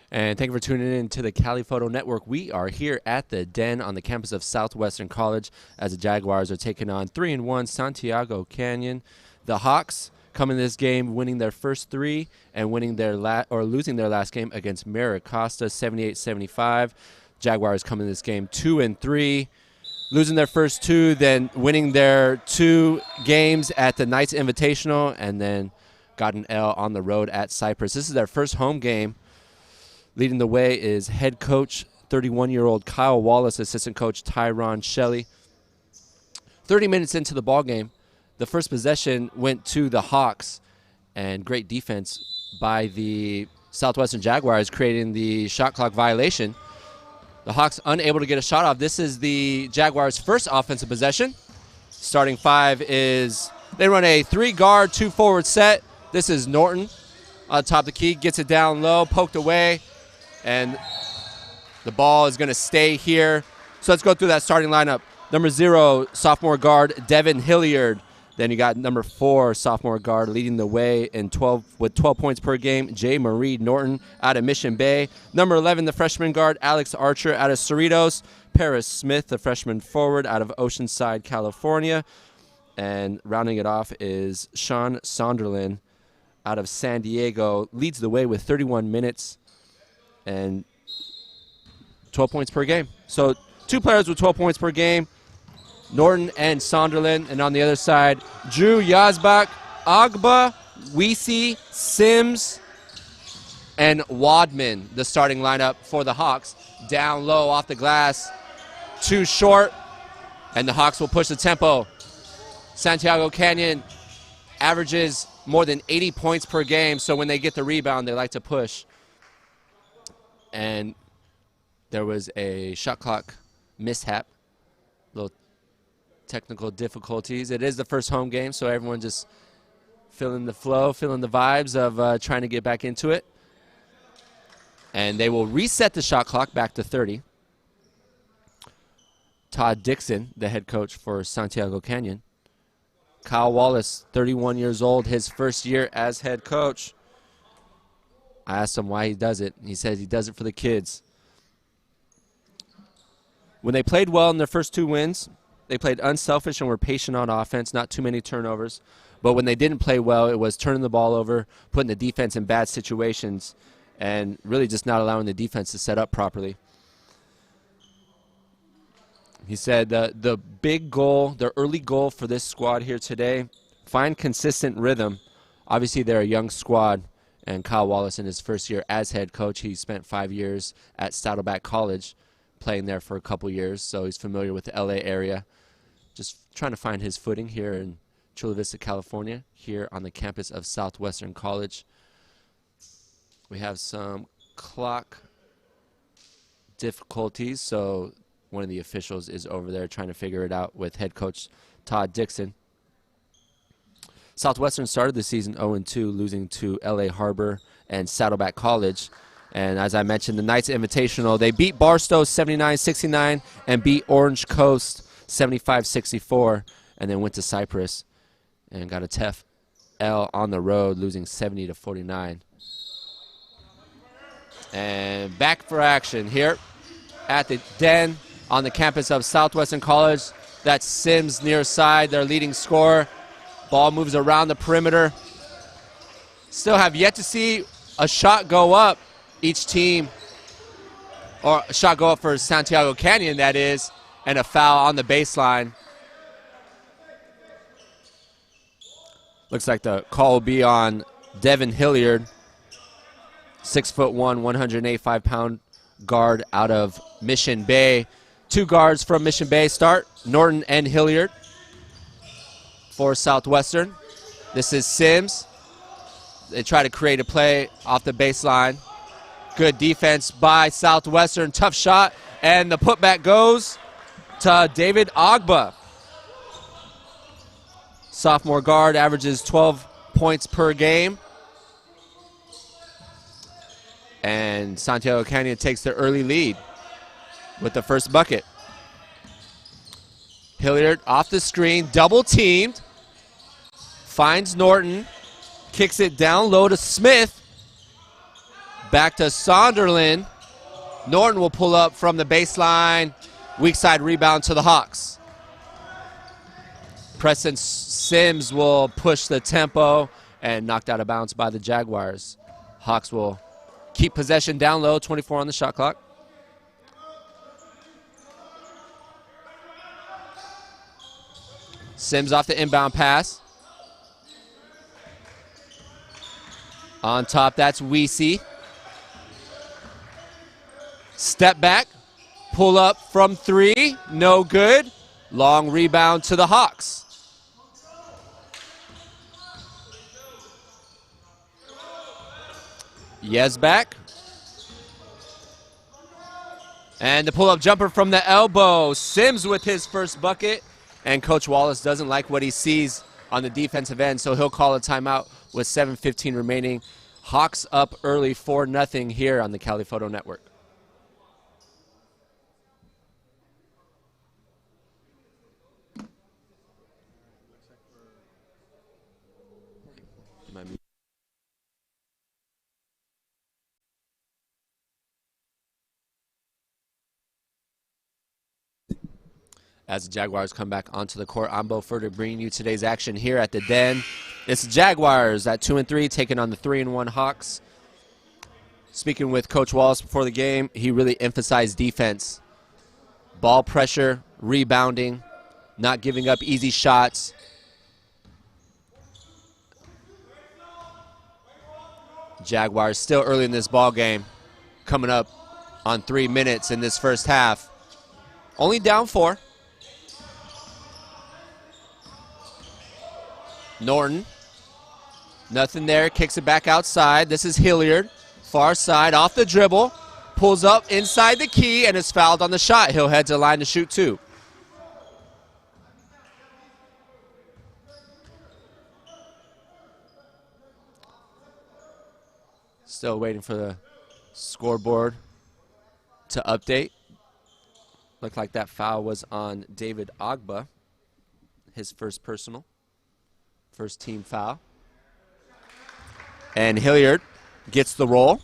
And thank you for tuning in to the Cali Photo Network. We are here at the Den on the campus of Southwestern College as the Jaguars are taking on 3-1 Santiago Canyon. The Hawks come in this game winning their first three and winning their losing their last game against Maricosta 78-75. Jaguars come in this game 2-3, losing their first two, then winning their two games at the Knights Invitational, and then got an L on the road at Cypress. This is their first home game. Leading the way is head coach, 31-year-old Kyle Wallace, assistant coach Tyron Shelley. 30 minutes into the ball game, the first possession went to the Hawks, and great defense by the Southwestern Jaguars, creating the shot clock violation. The Hawks unable to get a shot off. This is the Jaguars' first offensive possession. Starting five is, they run a 3-guard, 2-forward set. This is Norton on top of the key, gets it down low, poked away. And the ball is going to stay here. So let's go through that starting lineup. Number 0, sophomore guard, Devin Hilliard. Then you got number 4, sophomore guard, leading the way with 12 points per game, Jay Marie Norton out of Mission Bay. Number 11, the freshman guard, Alex Archer out of Cerritos. Paris Smith, the freshman forward out of Oceanside, California. And rounding it off is Sean Sonderland out of San Diego. Leads the way with 31 minutes. And 12 points per game. So 2 players with 12 points per game, Norton and Sonderland. And on the other side, Drew Yazbak, Agba, Weesey, Sims, and Wadman, the starting lineup for the Hawks. Down low off the glass, too short, and the Hawks will push the tempo. Santiago Canyon averages more than 80 points per game, so when they get the rebound, they like to push. And there was a shot clock mishap, little technical difficulties. It is the first home game, so everyone just feeling the flow, feeling the vibes of trying to get back into it. And they will reset the shot clock back to 30. Todd Dixon, the head coach for Santiago Canyon. Kyle Wallace, 31 years old, his first year as head coach. I asked him why he does it. He says he does it for the kids. When they played well in their first 2 wins, they played unselfish and were patient on offense, not too many turnovers. But when they didn't play well, it was turning the ball over, putting the defense in bad situations, and really just not allowing the defense to set up properly. He said the big goal, the early goal for this squad here today, find consistent rhythm. Obviously, they're a young squad. And Kyle Wallace, in his first year as head coach, he spent 5 years at Saddleback College, playing there for a couple years, so he's familiar with the LA area. Just trying to find his footing here in Chula Vista, California, here on the campus of Southwestern College. We have some clock difficulties, so one of the officials is over there trying to figure it out with head coach Todd Dixon. Southwestern started the season 0-2, losing to LA Harbor and Saddleback College. And as I mentioned, the Knights Invitational, they beat Barstow 79-69 and beat Orange Coast 75-64, and then went to Cypress and got a tough L on the road, losing 70-49. And back for action here at the Den on the campus of Southwestern College. That's Sims near side, their leading scorer. Ball moves around the perimeter. Still have yet to see a shot go up. Each team, or a shot go up for Santiago Canyon, that is, and a foul on the baseline. Looks like the call will be on Devin Hilliard, 6'1", 185-pound guard out of Mission Bay. 2 guards from Mission Bay start, Norton and Hilliard. For Southwestern, this is Sims. They try to create a play off the baseline. Good defense by Southwestern. Tough shot, and the putback goes to David Agba. Sophomore guard averages 12 points per game. And Santiago Canyon takes the early lead with the first bucket. Hilliard off the screen, double teamed. Finds Norton, kicks it down low to Smith. Back to Sonderland. Norton will pull up from the baseline. Weak side rebound to the Hawks. Preston Sims will push the tempo and knocked out of bounds by the Jaguars. Hawks will keep possession down low, 24 on the shot clock. Sims off the inbound pass. On top, that's Weesey. Step back, pull up from three, no good. Long rebound to the Hawks. Yezbak. And the pull-up jumper from the elbow. Sims with his first bucket. And Coach Wallace doesn't like what he sees on the defensive end, so he'll call a timeout with 7:15 remaining. Hawks up early 4-0 here on the Cali Photo Network. As the Jaguars come back onto the court, I'm Bo Furter bringing you today's action here at the Den. It's the Jaguars at 2-3 taking on the 3-1 Hawks. Speaking with Coach Wallace before the game, he really emphasized defense. Ball pressure, rebounding, not giving up easy shots. Jaguars still early in this ball game, coming up on 3 minutes in this first half. Only down 4. Norton, nothing there, kicks it back outside. This is Hilliard, far side, off the dribble, pulls up inside the key and is fouled on the shot. He'll head to the line to shoot 2. Still waiting for the scoreboard to update. Looked like that foul was on David Ogba, his first personal. First team foul. And Hilliard gets the roll.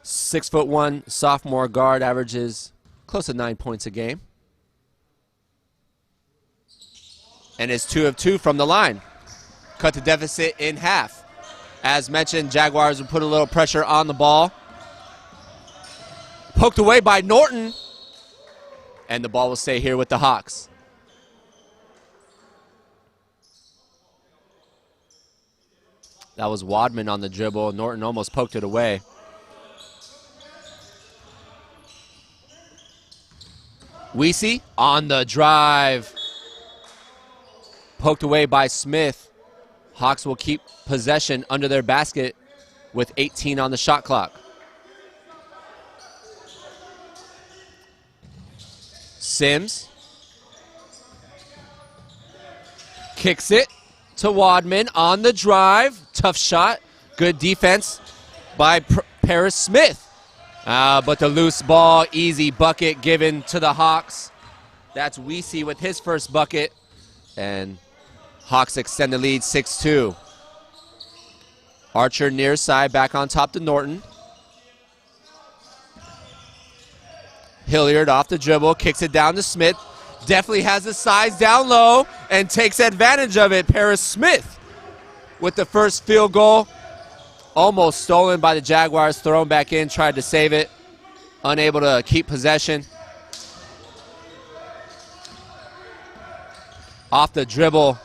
6'1" sophomore guard, averages close to 9 points a game. And is 2 of 2 from the line. Cut the deficit in half. As mentioned, Jaguars will put a little pressure on the ball. Poked away by Norton. And the ball will stay here with the Hawks. That was Wadman on the dribble. Norton almost poked it away. Weesey on the drive. Poked away by Smith. Hawks will keep possession under their basket with 18 on the shot clock. Sims kicks it to Wadman on the drive. Tough shot. Good defense by Paris Smith. But the loose ball, easy bucket given to the Hawks. That's Weesey with his first bucket. And Hawks extend the lead 6-2. Archer near side, back on top to Norton. Hilliard off the dribble, kicks it down to Smith. Definitely has the size down low and takes advantage of it. Paris Smith with the first field goal. Almost stolen by the Jaguars, thrown back in, tried to save it. Unable to keep possession. Off the dribble.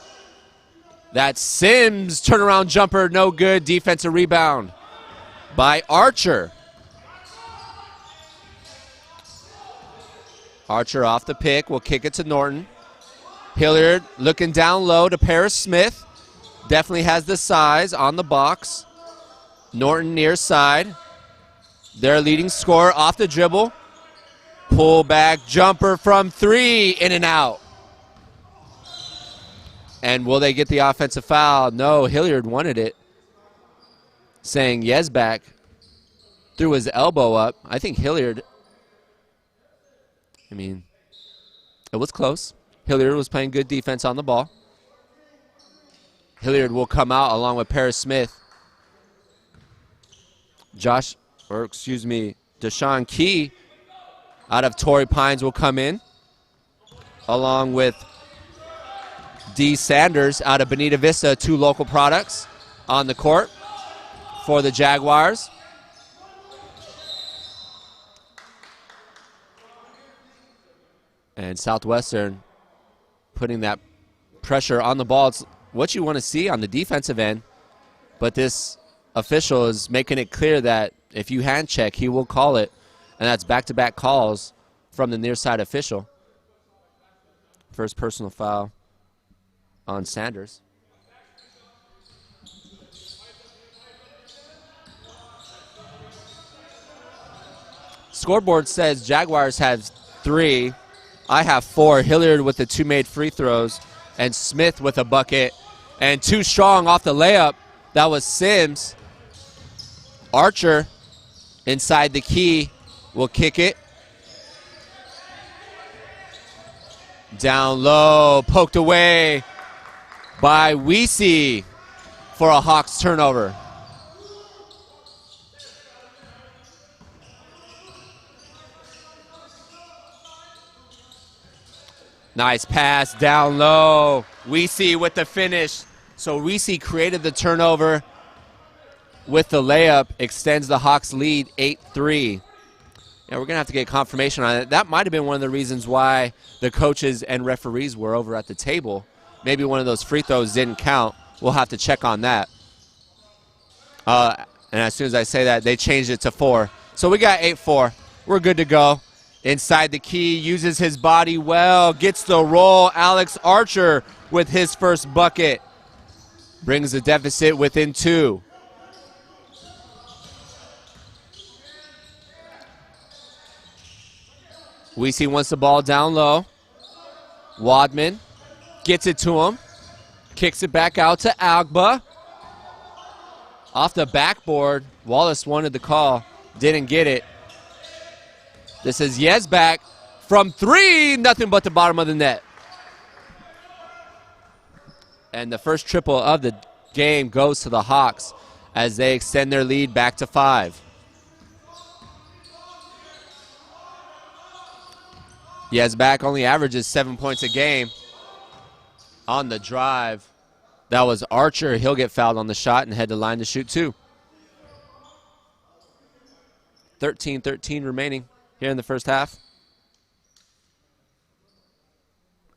That Sims turnaround jumper, no good. Defensive rebound by Archer. Archer off the pick, will kick it to Norton. Hilliard looking down low to Paris Smith. Definitely has the size on the box. Norton near side. Their leading scorer off the dribble. Pull back jumper from 3, in and out. And will they get the offensive foul? No, Hilliard wanted it. Saying Yezbak threw his elbow up. I think Hilliard, it was close. Hilliard was playing good defense on the ball. Hilliard will come out along with Paris Smith. Deshaun Key out of Torrey Pines will come in, along with D. Sanders out of Bonita Vista, 2 local products on the court for the Jaguars. And Southwestern putting that pressure on the ball. It's what you want to see on the defensive end, but this official is making it clear that if you hand check, he will call it, and that's back-to-back calls from the near side official. First personal foul on Sanders. Scoreboard says Jaguars have 3. I have 4. Hilliard with the 2 made free throws, and Smith with a bucket, and too strong off the layup. That was Sims. Archer inside the key will kick it. Down low, poked away by Weesey for a Hawks turnover. Nice pass down low. Weesey with the finish. So Weesey created the turnover with the layup, extends the Hawks lead 8-3. Yeah, we're going to have to get confirmation on it. That might have been one of the reasons why the coaches and referees were over at the table. Maybe one of those free throws didn't count. We'll have to check on that. And as soon as I say that, they changed it to 4. So we got 8-4. We're good to go. Inside the key, uses his body well, gets the roll. Alex Archer with his first bucket. Brings the deficit within 2. Weesey wants the ball down low. Wadman gets it to him. Kicks it back out to Agba. Off the backboard, Wallace wanted the call, didn't get it. This is Yezbak from 3, nothing but the bottom of the net. And the first triple of the game goes to the Hawks as they extend their lead back to 5. Yezbak only averages 7 points a game. On the drive, that was Archer. He'll get fouled on the shot and head to line to shoot 2. 13-13 remaining here in the first half.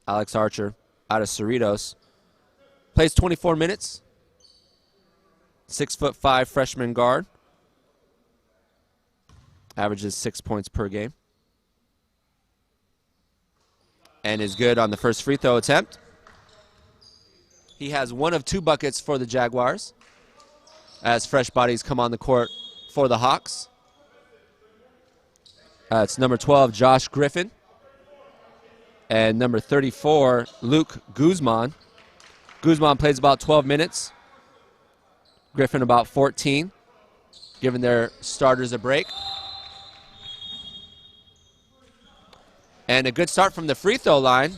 Alex Archer out of Cerritos. Plays 24 minutes. 6'5" freshman guard. Averages 6 points per game. And is good on the first free throw attempt. He has 1 of 2 buckets for the Jaguars as fresh bodies come on the court for the Hawks. It's number 12, Josh Griffin, and number 34, Luke Guzman. Guzman plays about 12 minutes. Griffin about 14, giving their starters a break. And a good start from the free throw line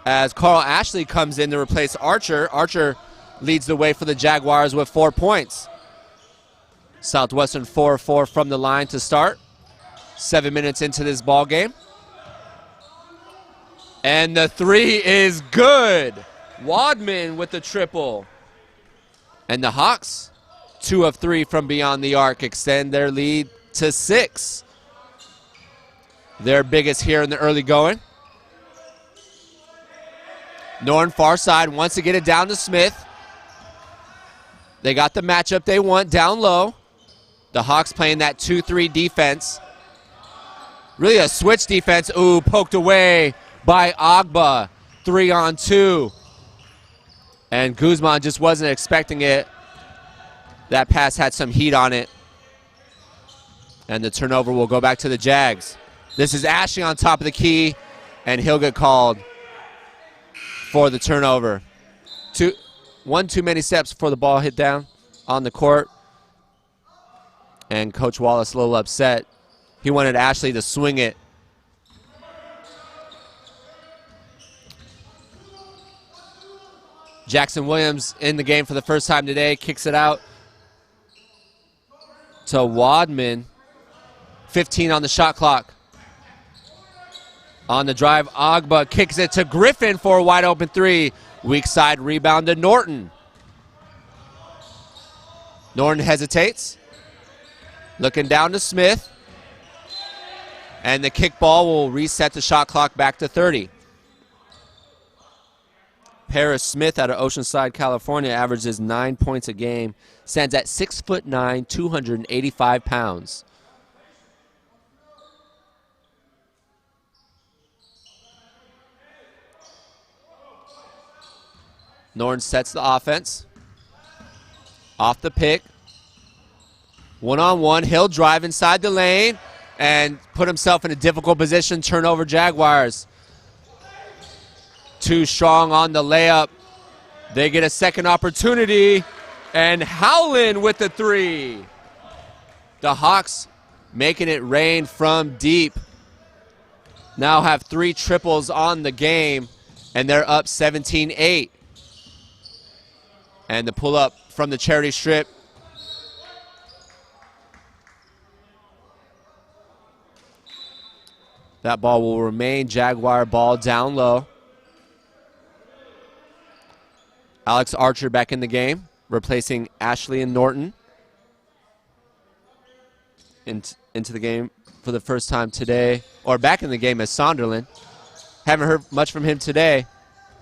as Carl Ashley comes in to replace Archer. Archer leads the way for the Jaguars with 4 points. Southwestern 4-4 from the line to start. 7 minutes into this ball game. And the 3 is good. Wadman with the triple. And the Hawks, 2 of 3 from beyond the arc, extend their lead to 6. Their biggest here in the early going. Norn far side wants to get it down to Smith. They got the matchup they want down low. The Hawks playing that 2-3 defense. Really a switch defense. Ooh, poked away by Agba. 3-on-2. And Guzman just wasn't expecting it. That pass had some heat on it. And the turnover will go back to the Jags. This is Ashley on top of the key, and he'll get called for the turnover. 1 too many steps before the ball hit down on the court. And Coach Wallace a little upset. He wanted Ashley to swing it. Jackson Williams in the game for the first time today, kicks it out to Wadman. 15 on the shot clock. On the drive, Agba kicks it to Griffin for a wide open three. Weak side rebound to Norton. Norton hesitates. Looking down to Smith. And the kickball will reset the shot clock back to 30. Paris Smith out of Oceanside, California, averages 9 points a game. Stands at 6'9", 285 pounds. Norton sets the offense. Off the pick. One-on-one. He'll drive inside the lane and put himself in a difficult position. Turnover Jaguars. Too strong on the layup. They get a second opportunity. And Howland with the three. The Hawks making it rain from deep. Now have 3 triples on the game. And they're up 17-8. And the pull-up from the charity strip. That ball will remain Jaguar ball down low. Alex Archer back in the game, replacing Ashley and Norton. Into the game for the first time today, or back in the game as Sonderland. Haven't heard much from him today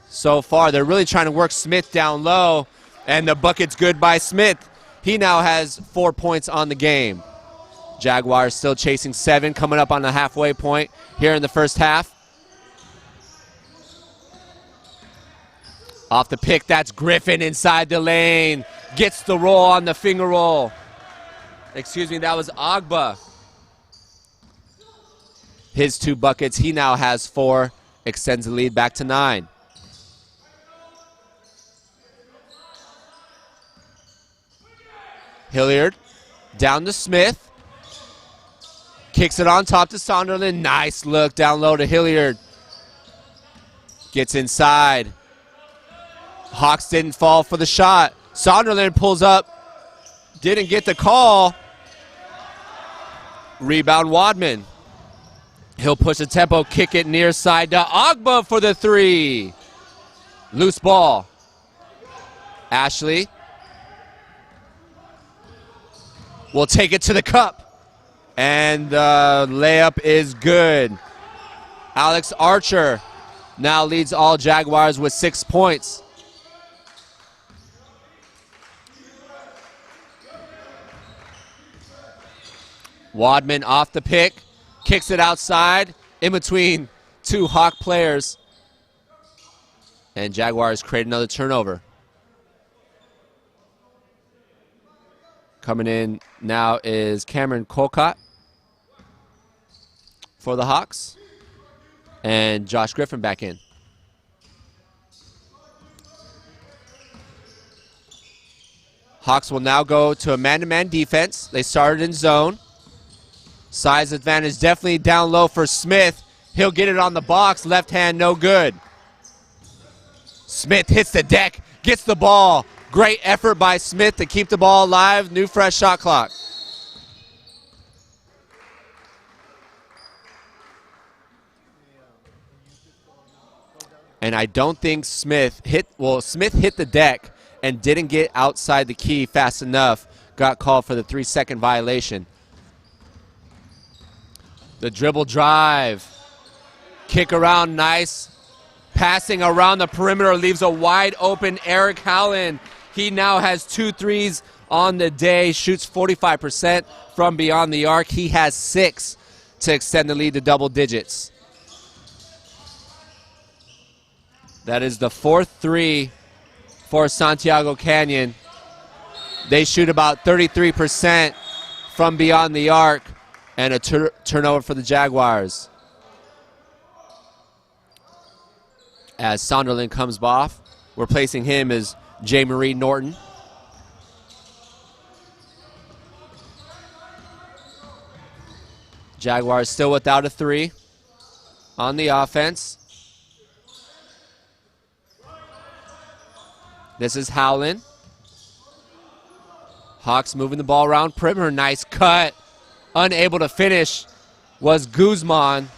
so far. They're really trying to work Smith down low. And the bucket's good by Smith. He now has 4 points on the game. Jaguars still chasing 7, coming up on the halfway point here in the first half. Off the pick, that's Griffin inside the lane. Gets the roll on the finger roll. Excuse me, that was Agba. His 2 buckets, he now has 4. Extends the lead back to 9. Hilliard down to Smith. Kicks it on top to Sonderland. Nice look down low to Hilliard. Gets inside. Hawks didn't fall for the shot. Sonderland pulls up. Didn't get the call. Rebound Wadman. He'll push the tempo, kick it near side to Agba for the 3. Loose ball. Ashley will take it to the cup. And the layup is good. Alex Archer now leads all Jaguars with 6 points. Wadman off the pick. Kicks it outside in between 2 Hawk players. And Jaguars create another turnover. Coming in now is Cameron Colcott for the Hawks. And Josh Griffin back in. Hawks will now go to a man-to-man defense. They started in zone. Size advantage definitely down low for Smith. He'll get it on the box. Left hand, no good. Smith hits the deck, gets the ball. Great effort by Smith to keep the ball alive. New fresh shot clock. And I don't think Smith hit the deck and didn't get outside the key fast enough. Got called for the 3-second violation. The dribble drive. Kick around, nice. Passing around the perimeter leaves a wide open Eric Howland. He now has 2 threes on the day, shoots 45% from beyond the arc. He has 6 to extend the lead to double digits. That is the 4th 3 for Santiago Canyon. They shoot about 33% from beyond the arc, and a turnover for the Jaguars. As Sonderland comes off, replacing him is J. Marie Norton. Jaguars still without a 3 on the offense. This is Howland. Hawks moving the ball around perimeter. Nice cut. Unable to finish was Guzman.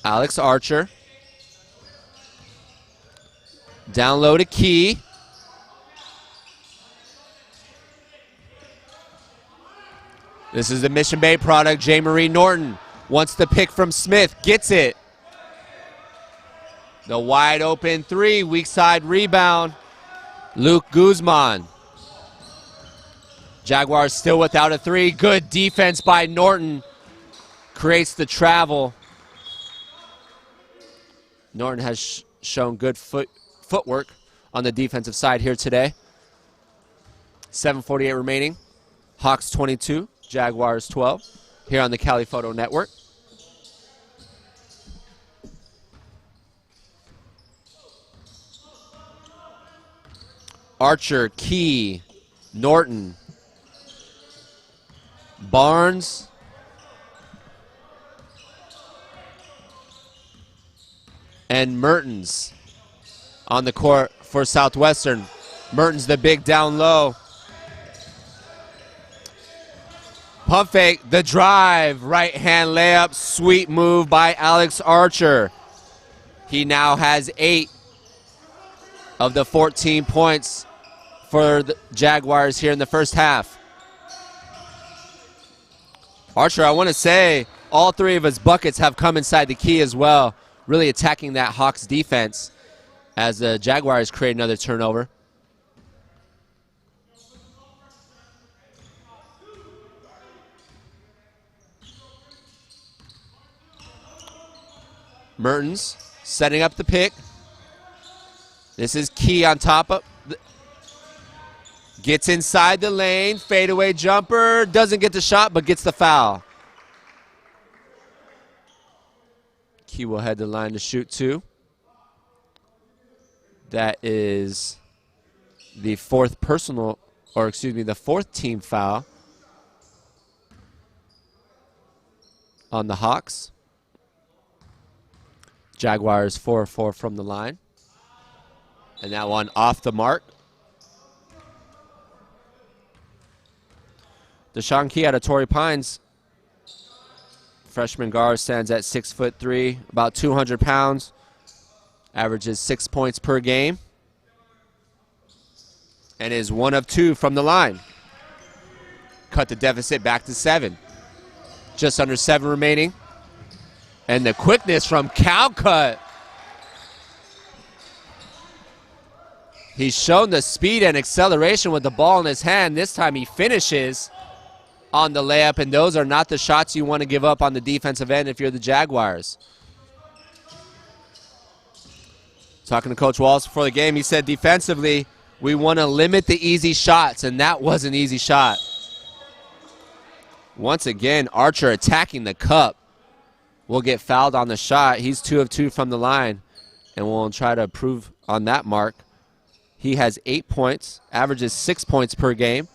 Alex Archer. Down low to Key. This is the Mission Bay product. J. Marie Norton wants the pick from Smith. Gets it. The wide open three. Weak side rebound. Luke Guzman. Jaguars still without a three. Good defense by Norton. Creates the travel. Norton has shown good footwork on the defensive side here today. 7:48 remaining. Hawks 22, Jaguars 12 here on the Cali Photo Network. Archer, Key, Norton, Barnes, and Mertens on the court for Southwestern. Mertens the big down low. Pump fake, the drive, right hand layup, sweet move by Alex Archer. He now has 8 of the 14 points for the Jaguars here in the first half. Archer, I want to say all 3 of his buckets have come inside the key as well, really attacking that Hawks defense as the Jaguars create another turnover. Mertens setting up the pick. This is Key on top of. Gets inside the lane. Fadeaway jumper. Doesn't get the shot, but gets the foul. Key will head the line to shoot 2. That is the 4th personal, or excuse me, the 4th team foul on the Hawks. Jaguars 4-4 from the line. And that one off the mark. Deshaun Key out of Torrey Pines. Freshman guard stands at 6'3", about 200 pounds. Averages 6 points per game. And is 1 of 2 from the line. Cut the deficit back to 7. Just under 7 remaining. And the quickness from Calcutt. He's shown the speed and acceleration with the ball in his hand. This time he finishes on the layup, and those are not the shots you want to give up on the defensive end if you're the Jaguars. Talking to Coach Walls before the game, he said defensively, we want to limit the easy shots, and that was an easy shot. Once again, Archer attacking the cup. Will get fouled on the shot. He's 2 of 2 from the line, and we'll try to improve on that mark. He has 8 points, averages 6 points per game.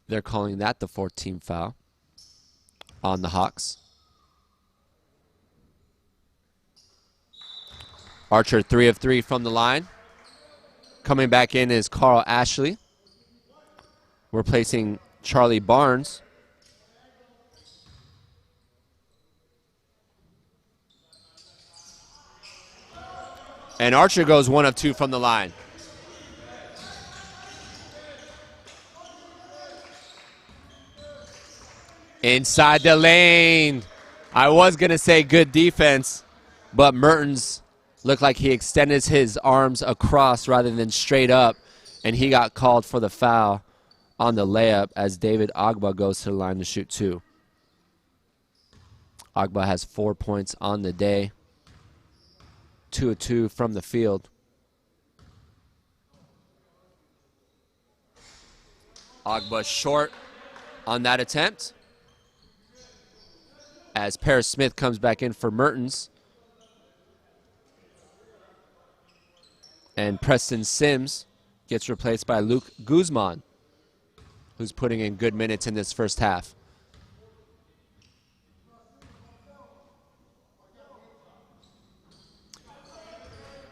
They're calling that the 4th team foul on the Hawks. Archer 3 of 3 from the line. Coming back in is Carl Ashley, replacing Charlie Barnes. And Archer goes 1 of 2 from the line. Inside the lane. I was going to say good defense, but Mertens looked like he extended his arms across rather than straight up, and he got called for the foul on the layup as David Agba goes to the line to shoot 2. Agba has 4 points on the day. 2 of 2 from the field. Agba short on that attempt as Paris Smith comes back in for Mertens. And Preston Sims gets replaced by Luke Guzman, who's putting in good minutes in this first half.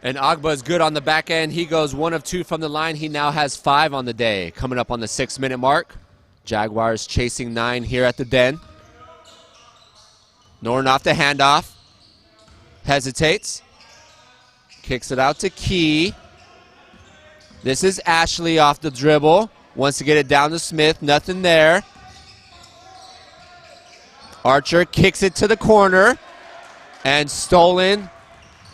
And Agba's good on the back end. He goes 1 of 2 from the line. He now has 5 on the day. Coming up on the 6-minute mark. Jaguars chasing 9 here at the Den. Norton off the handoff. Hesitates. Kicks it out to Key. This is Ashley off the dribble. Wants to get it down to Smith. Nothing there. Archer kicks it to the corner. And stolen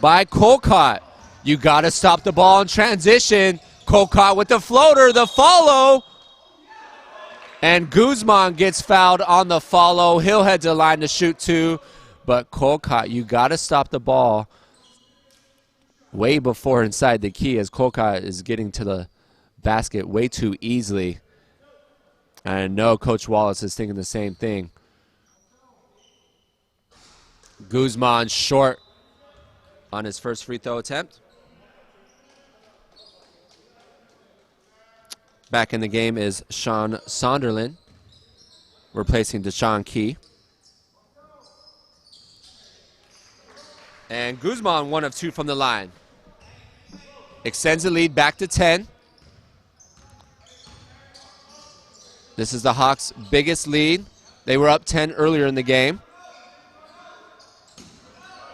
by Colcott. You got to stop the ball in transition. Colcott with the floater, the follow. And Guzman gets fouled on the follow. He'll head to the line to shoot 2. But Colcott, you got to stop the ball way before inside the key, as Colcott is getting to the basket way too easily. And I know Coach Wallace is thinking the same thing. Guzman short on his first free throw attempt. Back in the game is Sean Sonderland, replacing Deshaun Key. And Guzman 1 of 2 from the line. Extends the lead back to 10. This is the Hawks' biggest lead. They were up 10 earlier in the game.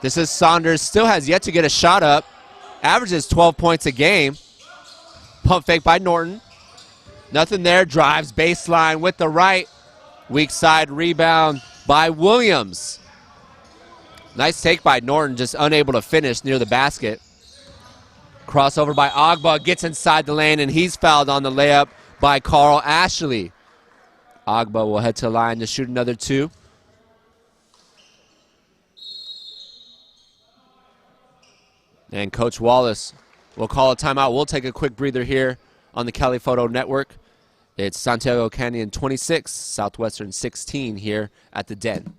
This is Saunders, still has yet to get a shot up. Averages 12 points a game. Pump fake by Norton. Nothing there, drives baseline with the right. Weak side rebound by Williams. Nice take by Norton, just unable to finish near the basket. Crossover by Agba, gets inside the lane, and he's fouled on the layup by Carl Ashley. Agba will head to the line to shoot another 2. And Coach Wallace will call a timeout. We'll take a quick breather here on the Cali Photo Network. It's Santiago Canyon 26, Southwestern 16 here at the Den.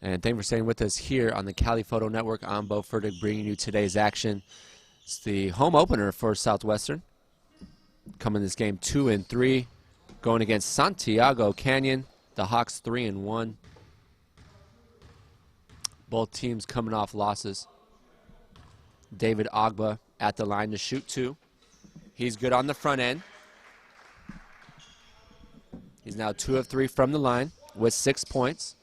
And thank you for staying with us here on the Cali Photo Network. I'm Bo Furtick, bringing you today's action. It's the home opener for Southwestern. Coming this game 2-3, going against Santiago Canyon. The Hawks 3-1. Both teams coming off losses. David Agba at the line to shoot 2. He's good on the front end. He's now 2 of 3 from the line with 6 points.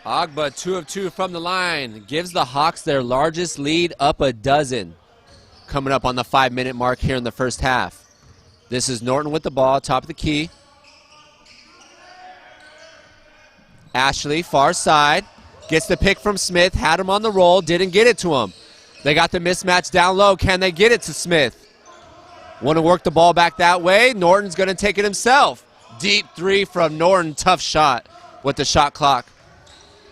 Agba 2 of 2 from the line. Gives the Hawks their largest lead, up a dozen. Coming up on the 5-minute mark here in the first half. This is Norton with the ball, top of the key. Ashley, far side, gets the pick from Smith, had him on the roll, didn't get it to him. They got the mismatch down low. Can they get it to Smith? Want to work the ball back that way. Norton's going to take it himself. Deep three from Norton. Tough shot with the shot clock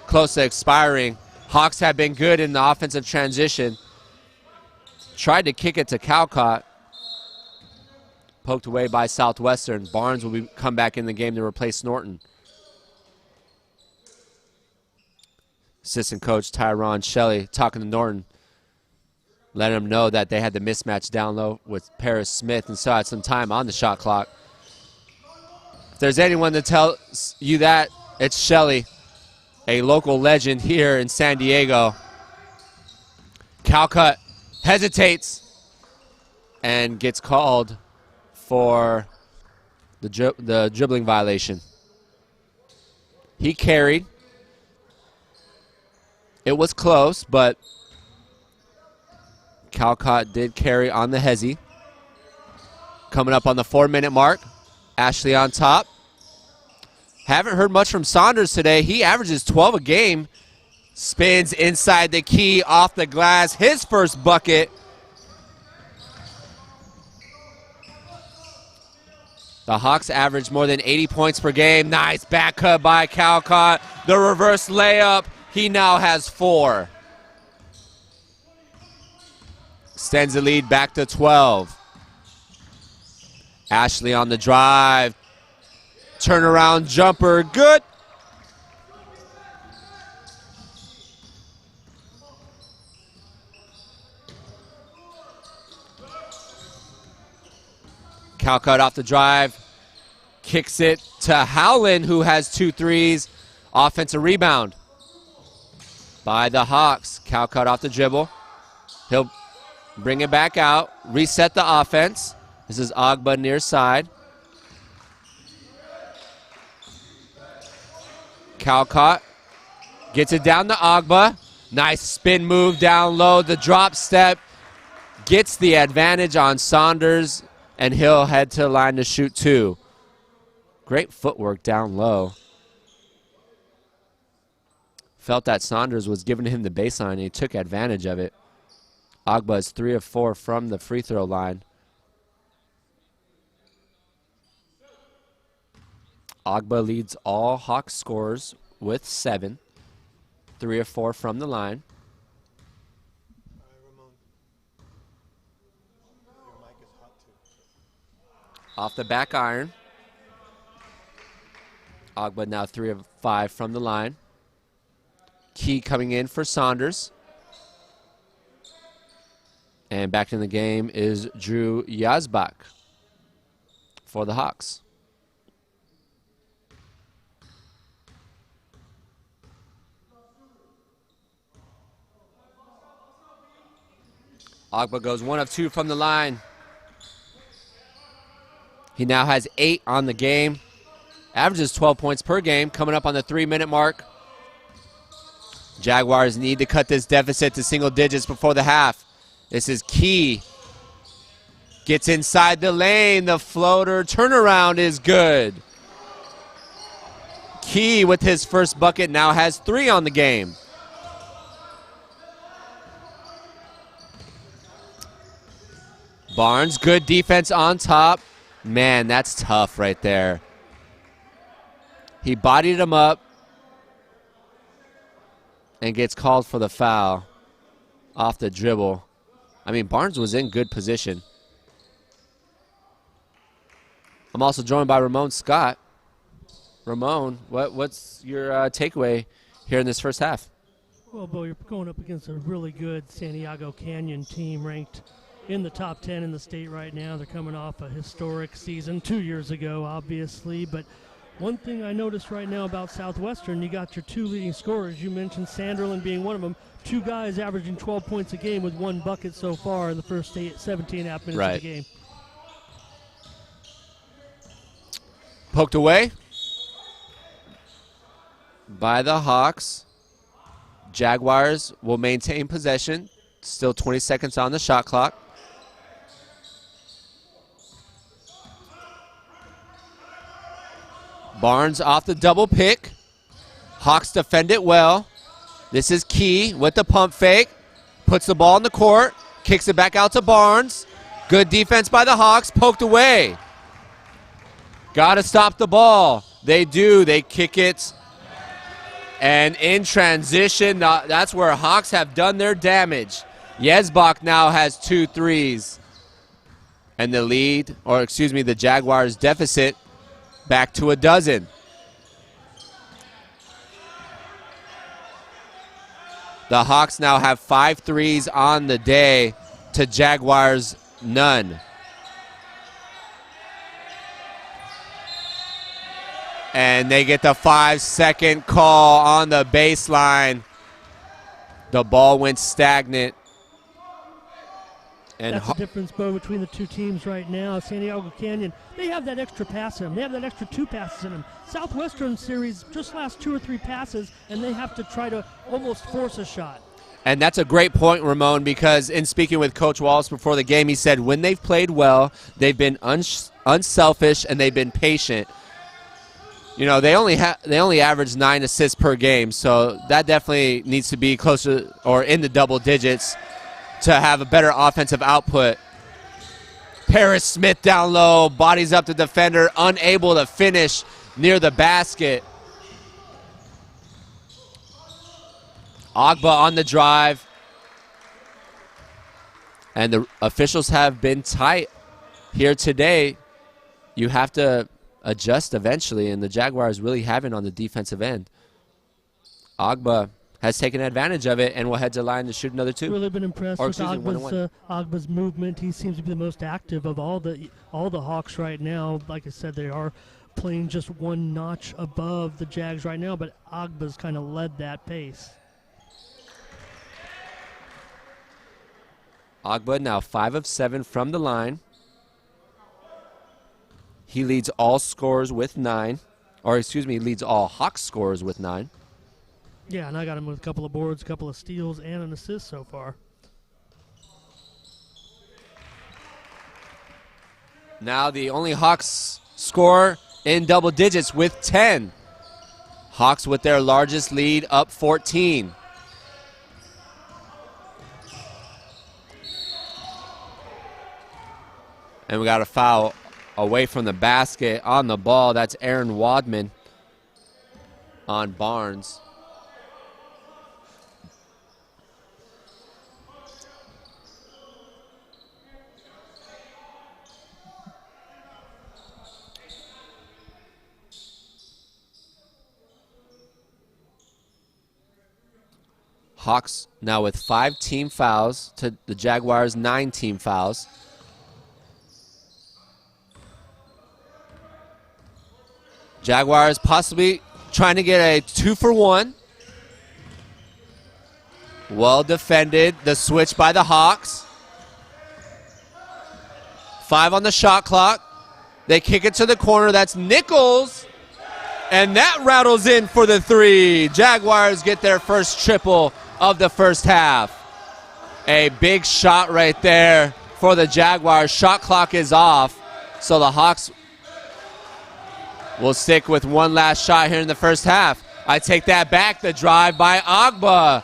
close to expiring. Hawks have been good in the offensive transition. Tried to kick it to Calcott. Poked away by Southwestern. Barnes will come back in the game to replace Norton. Assistant coach Tyron Shelley talking to Norton, letting him know that they had the mismatch down low with Paris Smith and still had some time on the shot clock. If there's anyone to tell you that, it's Shelley, a local legend here in San Diego. Calcott hesitates and gets called for the dribbling violation. He carried. It was close, but Calcott did carry on the hezzy. Coming up on the 4-minute mark. Ashley on top. Haven't heard much from Saunders today. He averages 12 a game. Spins inside the key, off the glass. His first bucket. The Hawks average more than 80 points per game. Nice back cut by Calcott. The reverse layup. He now has 4. Extends the lead back to 12. Ashley on the drive. Turnaround jumper, good. Calcott off the drive. Kicks it to Howland, who has 2 threes. Offensive rebound by the Hawks. Calcott off the dribble. He'll bring it back out, reset the offense. This is Agba near side. Calcott gets it down to Agba. Nice spin move down low. The drop step gets the advantage on Saunders, and he'll head to the line to shoot 2. Great footwork down low. Felt that Saunders was giving him the baseline, and he took advantage of it. Agba is 3 of 4 from the free throw line. Agba leads all Hawks scorers with 7. 3 of 4 from the line. Off the back iron. Agba now 3 of 5 from the line. Key coming in for Saunders. And back in the game is Drew Yazbak for the Hawks. Agba goes 1 of 2 from the line. He now has 8 on the game. Averages 12 points per game, coming up on the 3-minute mark. Jaguars need to cut this deficit to single digits before the half. This is Key. Gets inside the lane. The floater turnaround is good. Key with his first bucket now has 3 on the game. Barnes, good defense on top. Man, that's tough right there. He bodied him up and gets called for the foul off the dribble. I mean, Barnes was in good position. I'm also joined by Ramon Scott. Ramon, what's your takeaway here in this first half? Well, Bo, you're going up against a really good Santiago Canyon team ranked in the top 10 in the state right now. They're coming off a historic season 2 years ago, obviously. But one thing I noticed right now about Southwestern, you got your 2 leading scorers. You mentioned Sanderlin being one of them. 2 guys averaging 12 points a game with 1 bucket so far in the first 17.5 minutes of the game. Poked away by the Hawks. Jaguars will maintain possession. Still 20 seconds on the shot clock. Barnes off the double pick. Hawks defend it well. This is Key with the pump fake. Puts the ball in the court. Kicks it back out to Barnes. Good defense by the Hawks. Poked away. Got to stop the ball. They do. They kick it. And in transition, that's where Hawks have done their damage. Yezbak now has 2 threes. And the Jaguars deficit back to a dozen. The Hawks now have 5 threes on the day to Jaguars none. And they get the 5-second call on the baseline. The ball went stagnant. And that's the difference, Bo, between the two teams right now. Santiago Canyon, they have that extra pass in them. They have that extra 2 passes in them. Southwestern series just last 2 or 3 passes, and they have to try to almost force a shot. And that's a great point, Ramon, because in speaking with Coach Wallace before the game, he said when they've played well, they've been unselfish and they've been patient. You know, they only average 9 assists per game, so that definitely needs to be closer or in the double digits to have a better offensive output. Paris Smith down low, bodies up the defender, unable to finish near the basket. Agba on the drive. And the officials have been tight here today. You have to adjust eventually, and the Jaguars really haven't on the defensive end. Agba has taken advantage of it and will head to line to shoot another 2. Really been impressed with Agba's movement. He seems to be the most active of all the Hawks right now. Like I said, they are playing just one notch above the Jags right now, but Agba's kind of led that pace. Agba now 5 of 7 from the line. He leads all scorers with 9. Or excuse me, leads all Hawks scorers with 9. Yeah, and I got him with a couple of boards, a couple of steals, and an assist so far. Now the only Hawks score in double digits with 10. Hawks with their largest lead up 14. And we got a foul away from the basket on the ball. That's Aaron Wadman on Barnes. Hawks now with 5 team fouls to the Jaguars' 9 team fouls. Jaguars possibly trying to get a 2-for-1. Well defended. The switch by the Hawks. 5 on the shot clock. They kick it to the corner. That's Nichols. And that rattles in for the 3. Jaguars get their first triple of the first half. A big shot right there for the Jaguars. Shot clock is off. So the Hawks will stick with one last shot here in the first half. I take that back. The drive by Agba.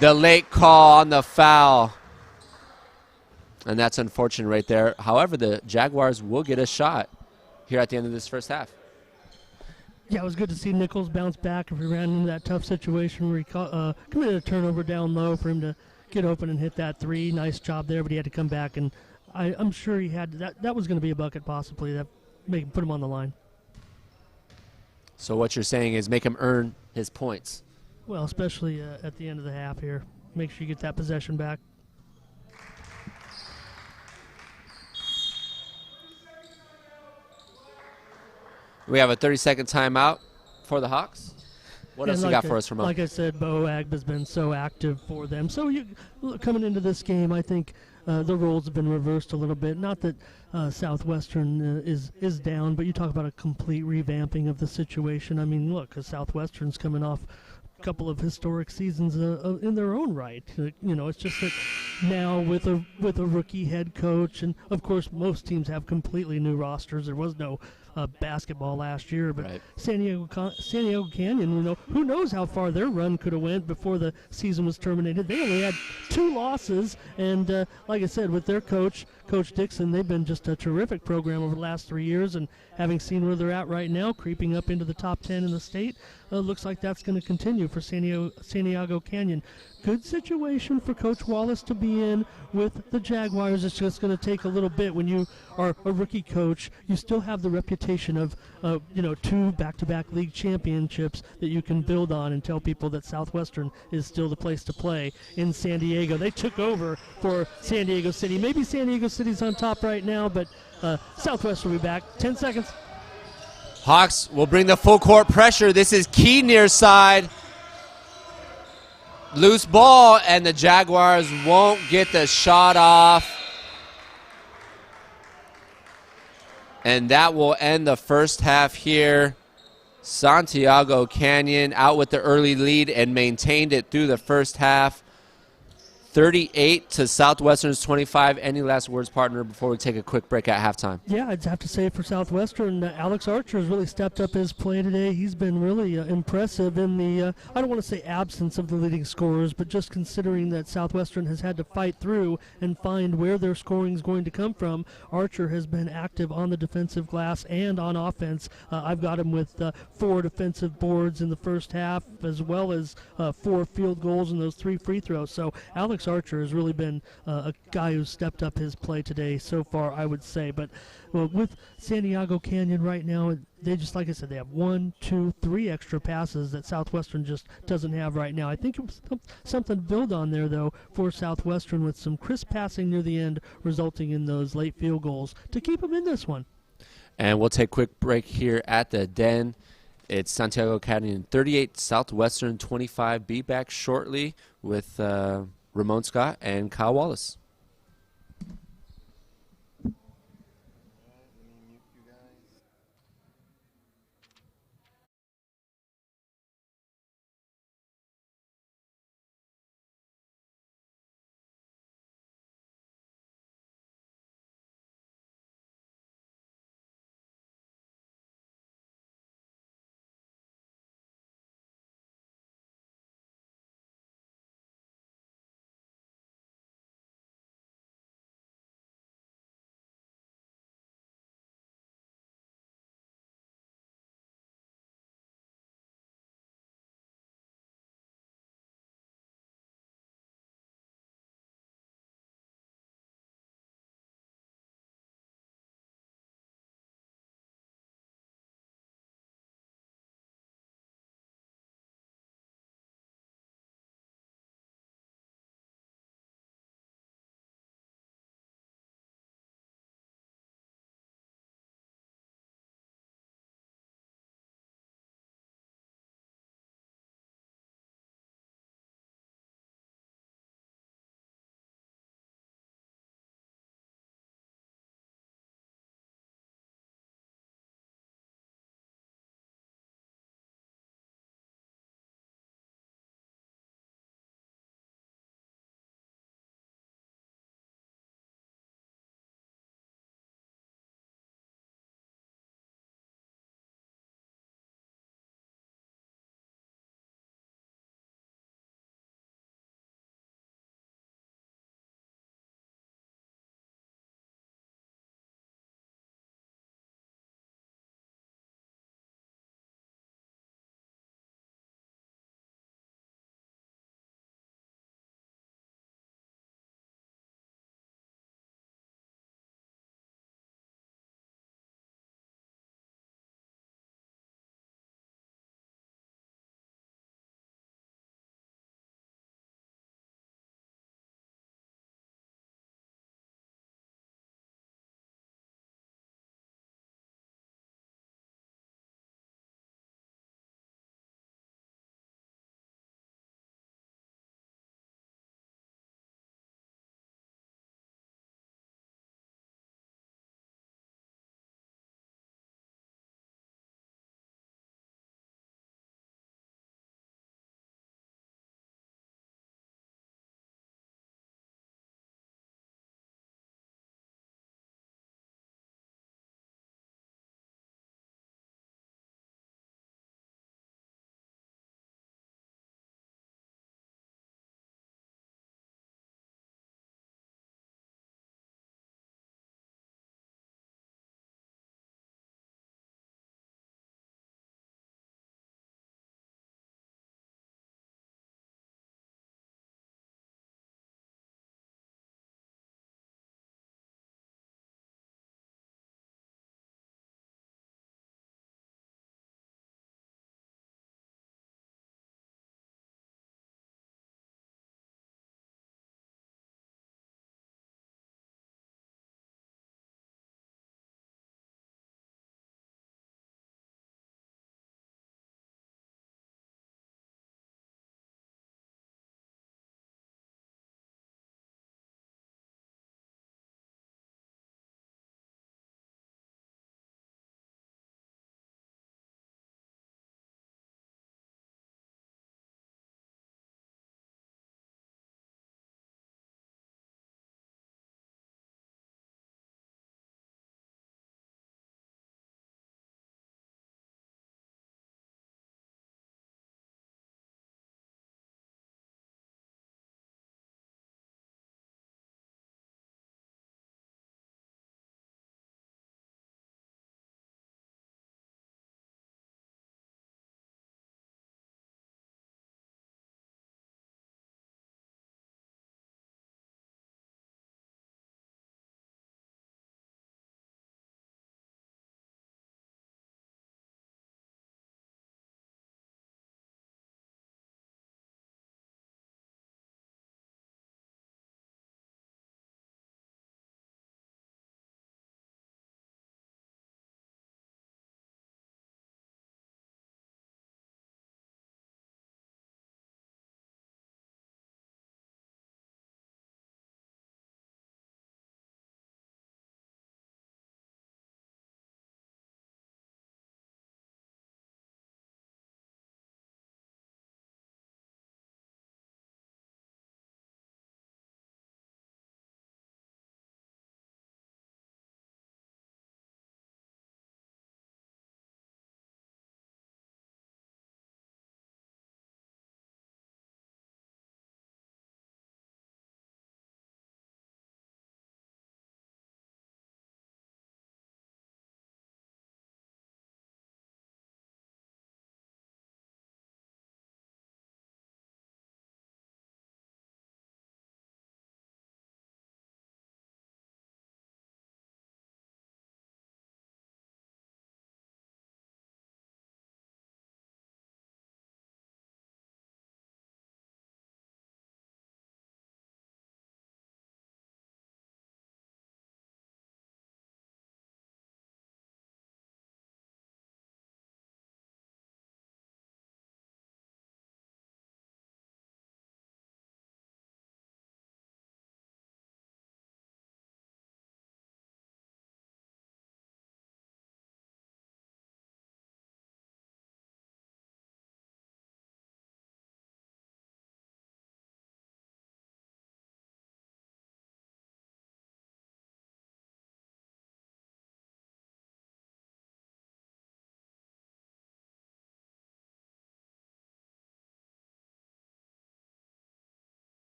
The late call on the foul. And that's unfortunate right there. However, the Jaguars will get a shot here at the end of this first half. Yeah, it was good to see Nichols bounce back if he ran into that tough situation where he committed a turnover down low for him to get open and hit that 3. Nice job there, but he had to come back, and I'm sure he had that was going to be a bucket possibly that put him on the line. So what you're saying is make him earn his points. Well, especially at the end of the half here. Make sure you get that possession back. We have a 30-second timeout for the Hawks. What else you got for us, Ramon? Like I said, Bo Agba's been so active for them. So coming into this game, I think the roles have been reversed a little bit. Not that Southwestern is down, but you talk about a complete revamping of the situation. I mean, look, Southwestern's coming off a couple of historic seasons in their own right. It's just that now with a rookie head coach, and of course most teams have completely new rosters. There was no basketball last year. But Right. San Diego Canyon, who knows how far their run could have went before the season was terminated. They only had 2 losses, and like I said, with their coach Dixon, they've been just a terrific program over the last 3 years, and having seen where they're at right now, creeping up into the top 10 in the state, looks like that's going to continue for San Diego Canyon. Good situation for Coach Wallace to be in with the Jaguars. It's just going to take a little bit. When you are a rookie coach, you still have the reputation of 2 back-to-back league championships that you can build on and tell people that Southwestern is still the place to play in San Diego. They took over for San Diego City. Maybe San Diego City's on top right now, but Southwestern will be back. 10 seconds. Hawks will bring the full court pressure. This is key near side. Loose ball, and the Jaguars won't get the shot off. And that will end the first half here. Santiago Canyon out with the early lead and maintained it through the first half. 38 to Southwestern's 25. Any last words, partner, before we take a quick break at halftime? Yeah, I'd have to say for Southwestern, Alex Archer has really stepped up his play today. He's been really impressive in the, I don't want to say absence of the leading scorers, but just considering that Southwestern has had to fight through and find where their scoring is going to come from. Archer has been active on the defensive glass and on offense. I've got him with 4 defensive boards in the first half, as well as 4 field goals and those 3 free throws. So Alex Archer has really been a guy who's stepped up his play today so far, I would say. But with San Diego Canyon right now, they just, like I said, they have 1, 2, 3 extra passes that Southwestern just doesn't have right now. I think it was something to build on there, though, for Southwestern, with some crisp passing near the end, resulting in those late field goals to keep them in this one. And we'll take a quick break here at the Den. It's Santiago Canyon 38, Southwestern 25. Be back shortly with Ramon Scott and Kyle Wallace.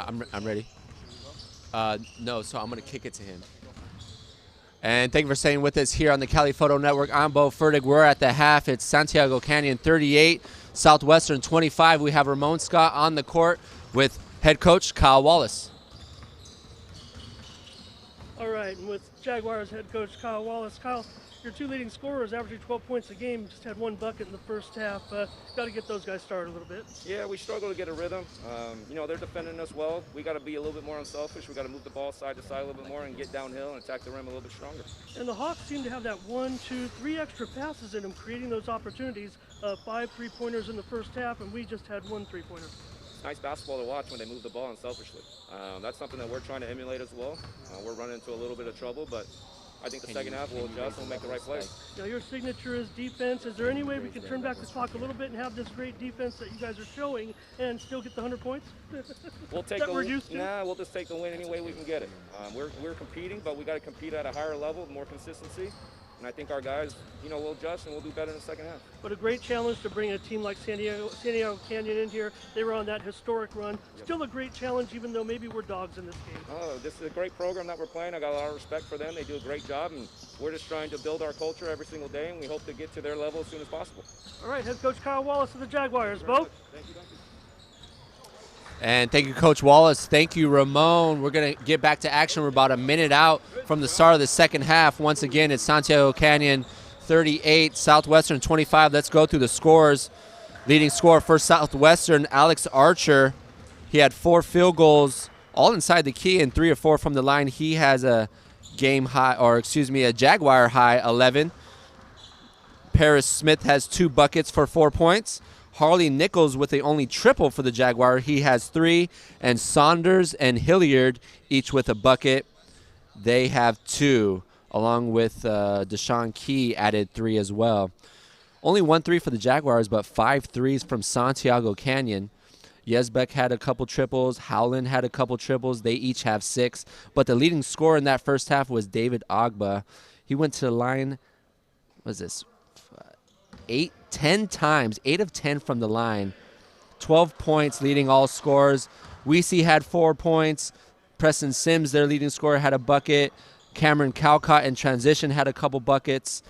I'm ready. No, so I'm going to kick it to him. And thank you for staying with us here on the Cali Photo Network. I'm Bo Fertig. We're at the half. It's Santiago Canyon 38, Southwestern 25. We have Ramon Scott on the court with head coach Kyle Wallace. All right, and with Jaguars head coach Kyle Wallace. Kyle, your two leading scorers averaging 12 points a game, just had one bucket in the first half. Got to get those guys started a little bit. Yeah, we struggle to get a rhythm. They're defending us well. We got to be a little bit more unselfish. We got to move the ball side to side a little bit more and get downhill and attack the rim a little bit stronger. And the Hawks seem to have that 1, 2, 3 extra passes in them, creating those opportunities. 5 3-pointers in the first half, and we just had 1 3-pointer. It's nice basketball to watch when they move the ball unselfishly. That's something that we're trying to emulate as well. We're running into a little bit of trouble, but I think the second half we'll adjust and we'll make the right plays. Now, your signature is defense. Is there any way we can turn back the clock a little bit and have this great defense that you guys are showing and still get the 100 points? We'll take we'll just take the win any way we can get it. We're competing, but we got to compete at a higher level, more consistency. And I think our guys, will adjust and we'll do better in the second half. But a great challenge to bring a team like Santiago Canyon in here. They were on that historic run. Still a great challenge, even though maybe we're dogs in this game. Oh, this is a great program that we're playing. I got a lot of respect for them. They do a great job, and we're just trying to build our culture every single day, and we hope to get to their level as soon as possible. All right, head coach Kyle Wallace of the Jaguars. Bo? Thank you. And thank you, Coach Wallace. Thank you, Ramon. We're going to get back to action. We're about a minute out from the start of the second half. Once again, it's Santiago Canyon 38, Southwestern 25. Let's go through the scores. Leading scorer for Southwestern, Alex Archer. He had 4 field goals, all inside the key, and 3 or 4 from the line. He has a Jaguar high 11. Paris Smith has 2 buckets for 4 points. Harley Nichols with the only triple for the Jaguar. He has 3. And Saunders and Hilliard each with a bucket. They have 2, along with Deshaun Key added 3 as well. Only 1 3 for the Jaguars, but 5 threes from Santiago Canyon. Yesbeck had a couple triples. Howland had a couple triples. They each have 6. But the leading scorer in that first half was David Agba. He went to the line, 10 times, 8 of 10 from the line. 12 points, leading all scorers. Weesey had 4 points. Preston Sims, their leading scorer, had a bucket. Cameron Calcott in transition had a couple buckets.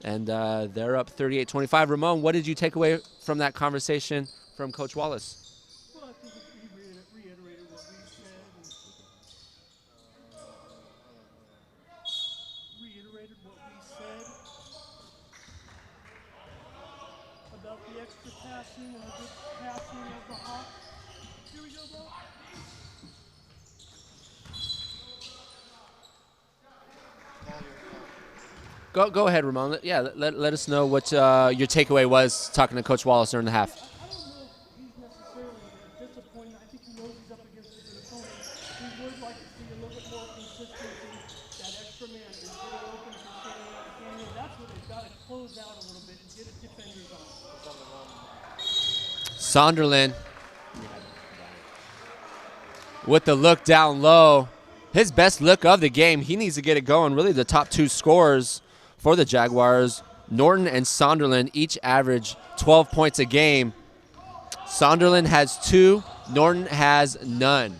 And they're up 38-25. Ramon, what did you take away from that conversation from Coach Wallace? Well, I think he reiterated what we said. About the extra passing and the good passing of the Hawks. Here we go, bro. Go ahead, Ramon. Let us know what your takeaway was talking to Coach Wallace during the half. I don't know if he's necessarily disappointed. I think he knows he's up against a good opponent. He would like to see a little bit more consistency. That extra man is getting open for Santiago Canyon. That's what they've got to close out a little bit and get defenders on. Sonderland with the look down low. His best look of the game. He needs to get it going. Really the top 2 scorers for the Jaguars, Norton and Sonderland, each average 12 points a game. Sonderland has 2. Norton has none.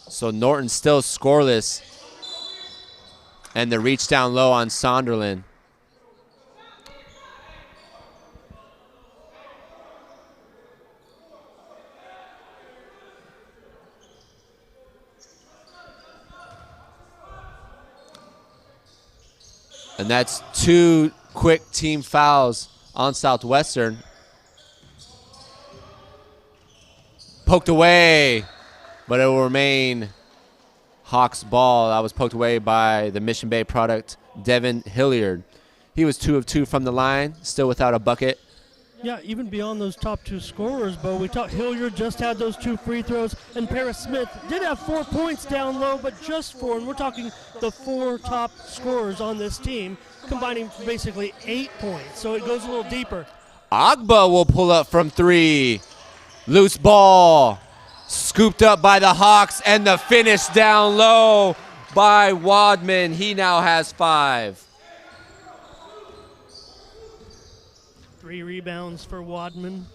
So Norton still scoreless. And the reach down low on Sonderland. And that's 2 quick team fouls on Southwestern. Poked away, but it will remain Hawks ball. That was poked away by the Mission Bay product, Devin Hilliard. He was 2 of 2 from the line, still without a bucket. Yeah, even beyond those top 2 scorers, Bo, we talked Hilliard just had those 2 free throws, and Paris Smith did have 4 points down low, but just 4, and we're talking the 4 top scorers on this team, combining for basically 8 points, so it goes a little deeper. Agba will pull up from 3. Loose ball, scooped up by the Hawks, and the finish down low by Wadman. He now has 5. 3 rebounds for Wadman.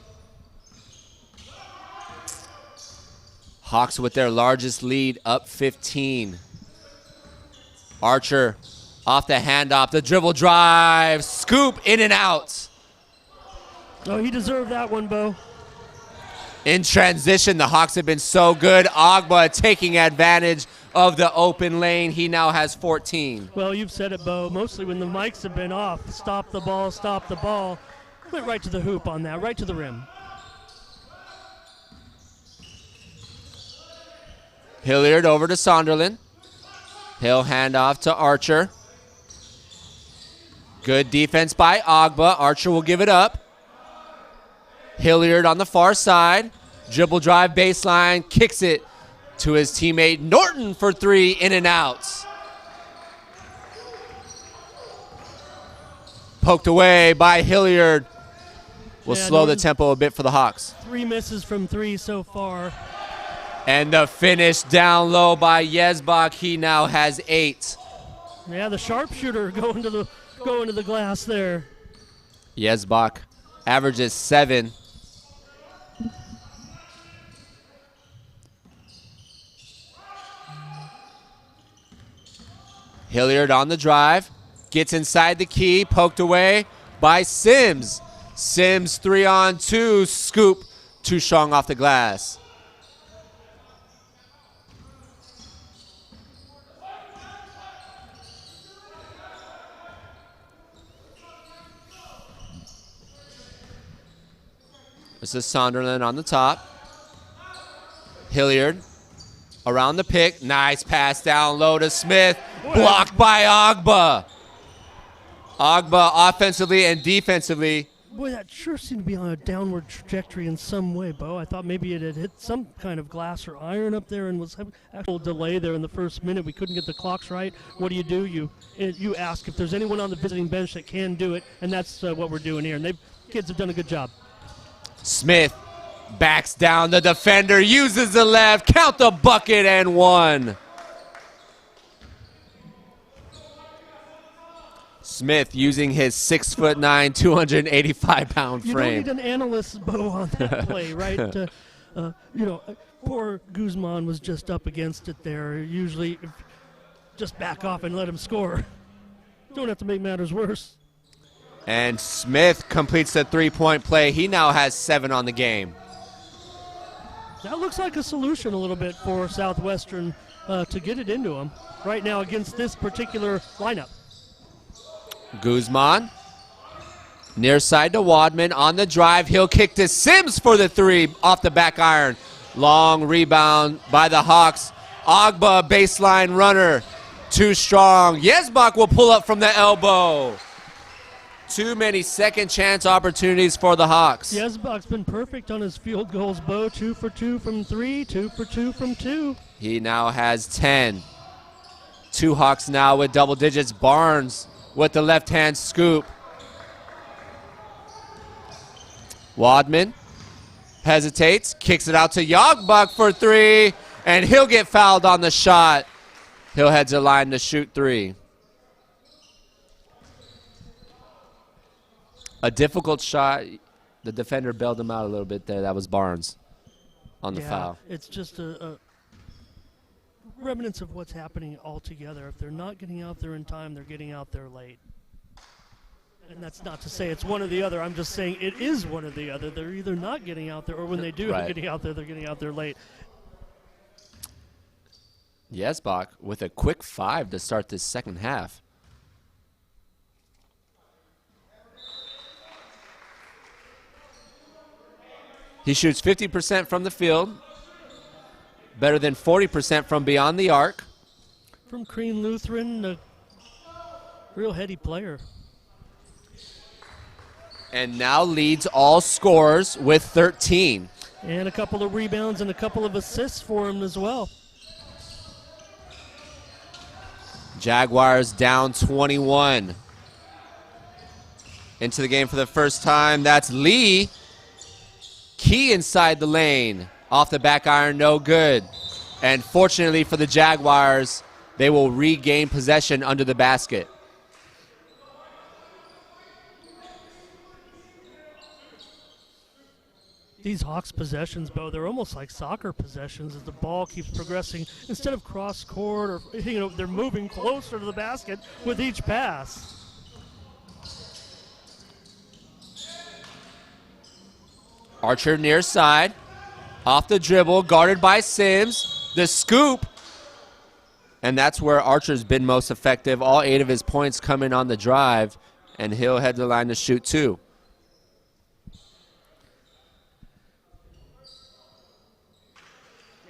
Hawks with their largest lead, up 15. Archer off the handoff, the dribble drive, scoop, in and out. Oh, he deserved that one, Bo. In transition, the Hawks have been so good. Agba taking advantage of the open lane. He now has 14. Well, you've said it, Bo. Mostly when the mics have been off. Stop the ball, stop the ball. Went right to the hoop on that, right to the rim. Hilliard over to Sonderland. He'll hand off to Archer. Good defense by Agba. Archer will give it up. Hilliard on the far side. Dribble drive baseline. Kicks it to his teammate Norton for three. In and out. Poked away by Hilliard. Will slow the tempo a bit for the Hawks. 3 misses from 3 so far. And the finish down low by Yezbak. He now has 8. Yeah, the sharpshooter going to the glass there. Yezbak averages 7. Hilliard on the drive. Gets inside the key. Poked away by Sims. Sims 3-on-2. Scoop. Too strong off the glass. This is Sonderland on the top. Hilliard around the pick. Nice pass down low to Smith. Blocked by Agba. Agba offensively and defensively. Boy, that sure seemed to be on a downward trajectory in some way, Bo. I thought maybe it had hit some kind of glass or iron up there and was actual delay there in the first minute. We couldn't get the clocks right. What do? You ask if there's anyone on the visiting bench that can do it, and that's what we're doing here. And kids have done a good job. Smith backs down the defender, uses the left, count the bucket, and 1. Smith using his 6'9", 285-pound frame. You don't need an analyst, Bo, on that play, right? Poor Guzman was just up against it there. Usually just back off and let him score. Don't have to make matters worse. And Smith completes the three-point play. He now has 7 on the game. That looks like a solution a little bit for Southwestern to get it into them right now against this particular lineup. Guzman, near side to Wadman on the drive. He'll kick to Sims for the 3 off the back iron. Long rebound by the Hawks. Agba, baseline runner, too strong. Yezbak will pull up from the elbow. Too many second chance opportunities for the Hawks. Yezbak's been perfect on his field goals, Bo. 2 for 2 from 3, 2 for 2 from 2. He now has 10. 2 Hawks now with double digits. Barnes with the left-hand scoop. Wadman hesitates, kicks it out to Yezbak for 3, and he'll get fouled on the shot. He'll head to the line to shoot 3. A difficult shot. The defender bailed him out a little bit there. That was Barnes on the foul. It's just a remnants of what's happening altogether. If they're not getting out there in time, they're getting out there late. And that's not to say it's one or the other. I'm just saying it is one or the other. They're either not getting out there, or when they do getting out there, they're getting out there late. Yezbak with a quick 5 to start this second half. He shoots 50% from the field, better than 40% from beyond the arc. From Crean Lutheran, a real heady player. And now leads all scorers with 13. And a couple of rebounds and a couple of assists for him as well. Jaguars down 21. Into the game for the first time. That's Lee. Key inside the lane. Off the back iron, no good. And fortunately for the Jaguars, they will regain possession under the basket. These Hawks possessions, Bo, they're almost like soccer possessions as the ball keeps progressing. Instead of cross court or, they're moving closer to the basket with each pass. Archer near side. Off the dribble, guarded by Sims. The scoop. And that's where Archer's been most effective. All 8 of his points coming on the drive. And he'll head to the line to shoot 2.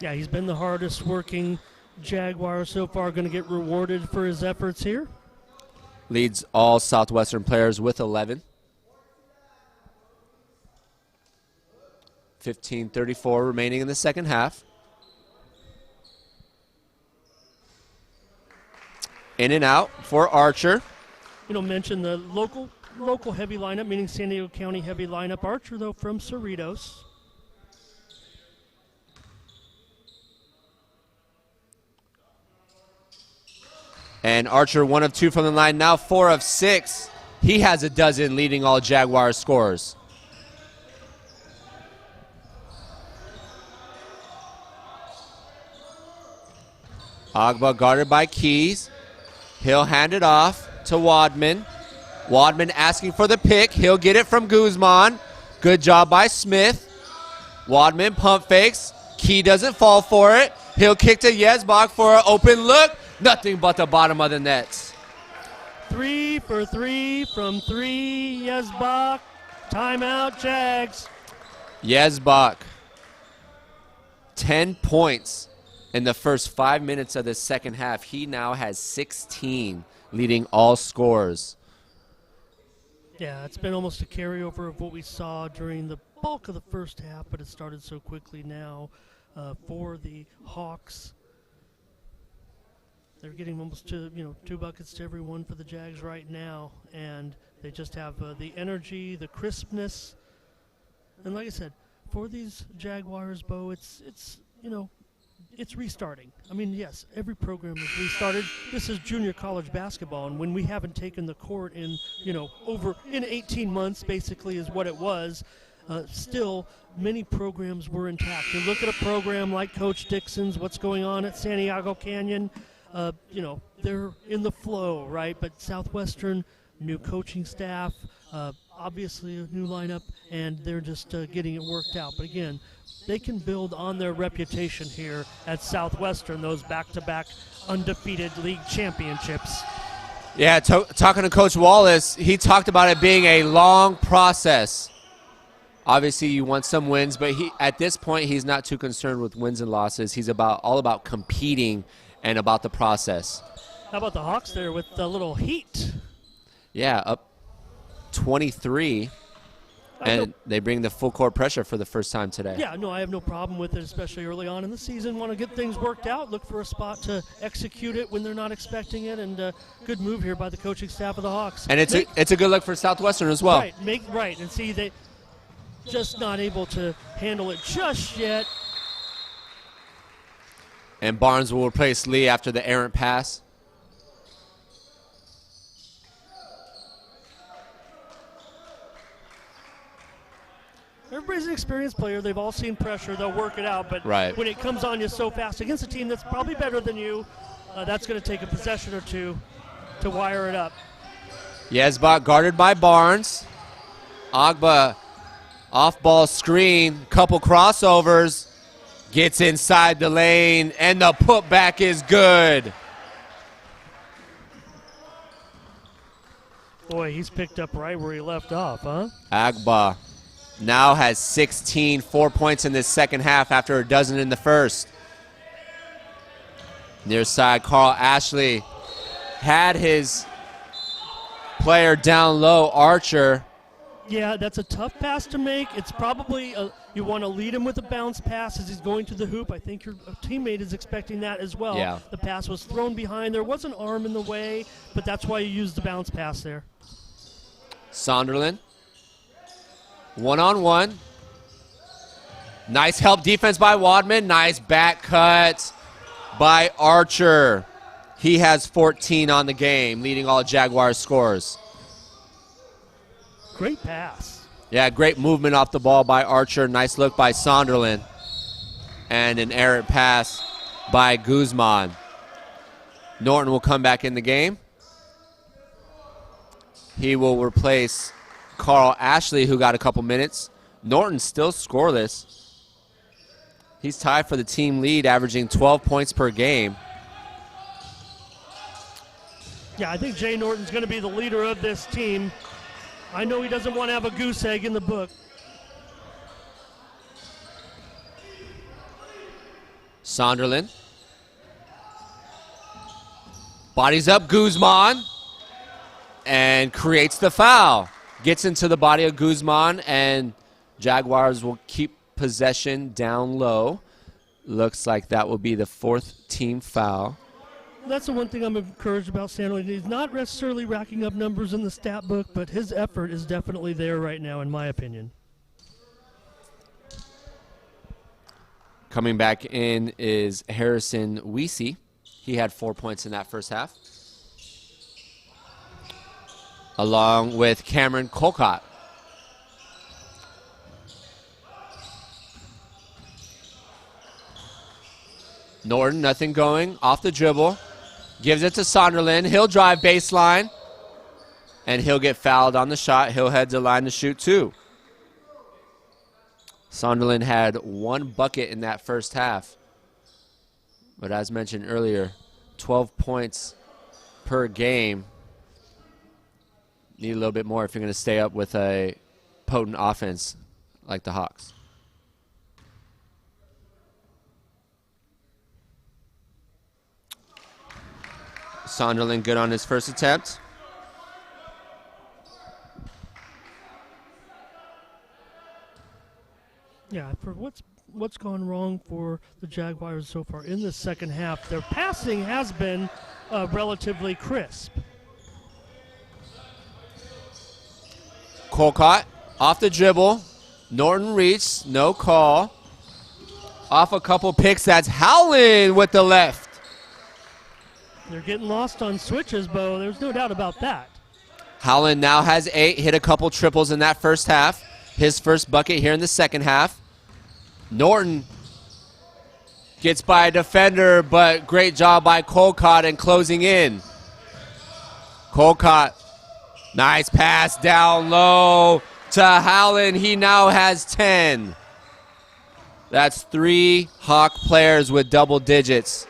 Yeah, he's been the hardest working Jaguar so far. Going to get rewarded for his efforts here. Leads all Southwestern players with 11. 15:34 remaining in the second half. In and out for Archer. Mention the local heavy lineup, meaning San Diego County heavy lineup. Archer, though, from Cerritos. And Archer 1 of 2 from the line, now 4 of 6. He has a dozen, leading all Jaguars scorers. Agba guarded by Keys. He'll hand it off to Wadman. Wadman asking for the pick. He'll get it from Guzman. Good job by Smith. Wadman pump fakes. Key doesn't fall for it. He'll kick to Yezbak for an open look. Nothing but the bottom of the nets. 3 for 3 from 3. Yezbak. Timeout, Jags. Yezbak. 10 points in the first 5 minutes of the second half. He now has 16, leading all scorers. Yeah, it's been almost a carryover of what we saw during the bulk of the first half, but it started so quickly now for the Hawks. They're getting almost to 2 buckets to every one for the Jags right now, and they just have the energy, the crispness, and like I said, for these Jaguars, Bo, it's restarting. I mean, yes, every program is restarted. This is junior college basketball, and when we haven't taken the court in 18 months, basically, is what it was. Still, many programs were intact. You look at a program like Coach Dixon's, what's going on at Santiago Canyon. They're in the flow, right? But Southwestern, new coaching staff, obviously a new lineup, and they're just getting it worked out. But again, they can build on their reputation here at Southwestern, those back-to-back undefeated league championships. Yeah, talking to Coach Wallace, he talked about it being a long process. Obviously, you want some wins, but at this point, he's not too concerned with wins and losses. He's all about competing and about the process. How about the Hawks there with a little heat? Yeah, up 23, and they bring the full court pressure for the first time today. Yeah, no, I have no problem with it, especially early on in the season. Want to get things worked out, look for a spot to execute it when they're not expecting it, and good move here by the coaching staff of the Hawks. And it's a good look for Southwestern as well. Right, and see, they just not able to handle it just yet. And Barnes will replace Lee after the errant pass. Everybody's an experienced player. They've all seen pressure. They'll work it out. But when it comes on you so fast against a team that's probably better than you, that's going to take a possession or two to wire it up. Yezbak guarded by Barnes. Agba off-ball screen, couple crossovers. Gets inside the lane, and the putback is good. Boy, he's picked up right where he left off, huh? Agba now has 16, 4 points in this second half after a dozen in the first. Near side, Carl Ashley had his player down low, Archer. Yeah, that's a tough pass to make. It's probably you want to lead him with a bounce pass as he's going to the hoop. I think your teammate is expecting that as well. Yeah. The pass was thrown behind. There was an arm in the way, but that's why you used the bounce pass there. Sonderland, one-on-one. Nice help defense by Wadman. Nice back cut by Archer. He has 14 on the game, leading all Jaguars scores. Great pass. Yeah, great movement off the ball by Archer. Nice look by Sonderland. And an errant pass by Guzman. Norton will come back in the game. He will replace Carl Ashley, who got a couple minutes. Norton still scoreless. He's tied for the team lead, averaging 12 points per game. Yeah, I think Jay Norton's going to be the leader of this team. I know he doesn't want to have a goose egg in the book. Sonderland. Bodies up Guzman. And creates the foul. Gets into the body of Guzman, and Jaguars will keep possession down low. Looks like that will be the 4th team foul. That's the one thing I'm encouraged about Sandlin. He's not necessarily racking up numbers in the stat book, but his effort is definitely there right now, in my opinion. Coming back in is Harrison Weesey. He had 4 points in that first half. Along with Cameron Colcott. Norton, nothing going, off the dribble. Gives it to Sonderland. He'll drive baseline. And he'll get fouled on the shot. He'll head to line to shoot 2. Sonderland had 1 bucket in that first half. But as mentioned earlier, 12 points per game. Need a little bit more if you're going to stay up with a potent offense like the Hawks. Sonderland good on his first attempt. Yeah, for what's gone wrong for the Jaguars so far in the second half, their passing has been relatively crisp. Colcott off the dribble. Norton reached, no call. Off a couple picks, that's Howland with the left. They're getting lost on switches, Bo. There's no doubt about that. Howland now has 8, hit a couple triples in that first half. His first bucket here in the second half. Norton gets by a defender, but great job by Colcott in closing in. Colcott, nice pass down low to Howland. He now has 10. That's 3 Hawk players with double digits.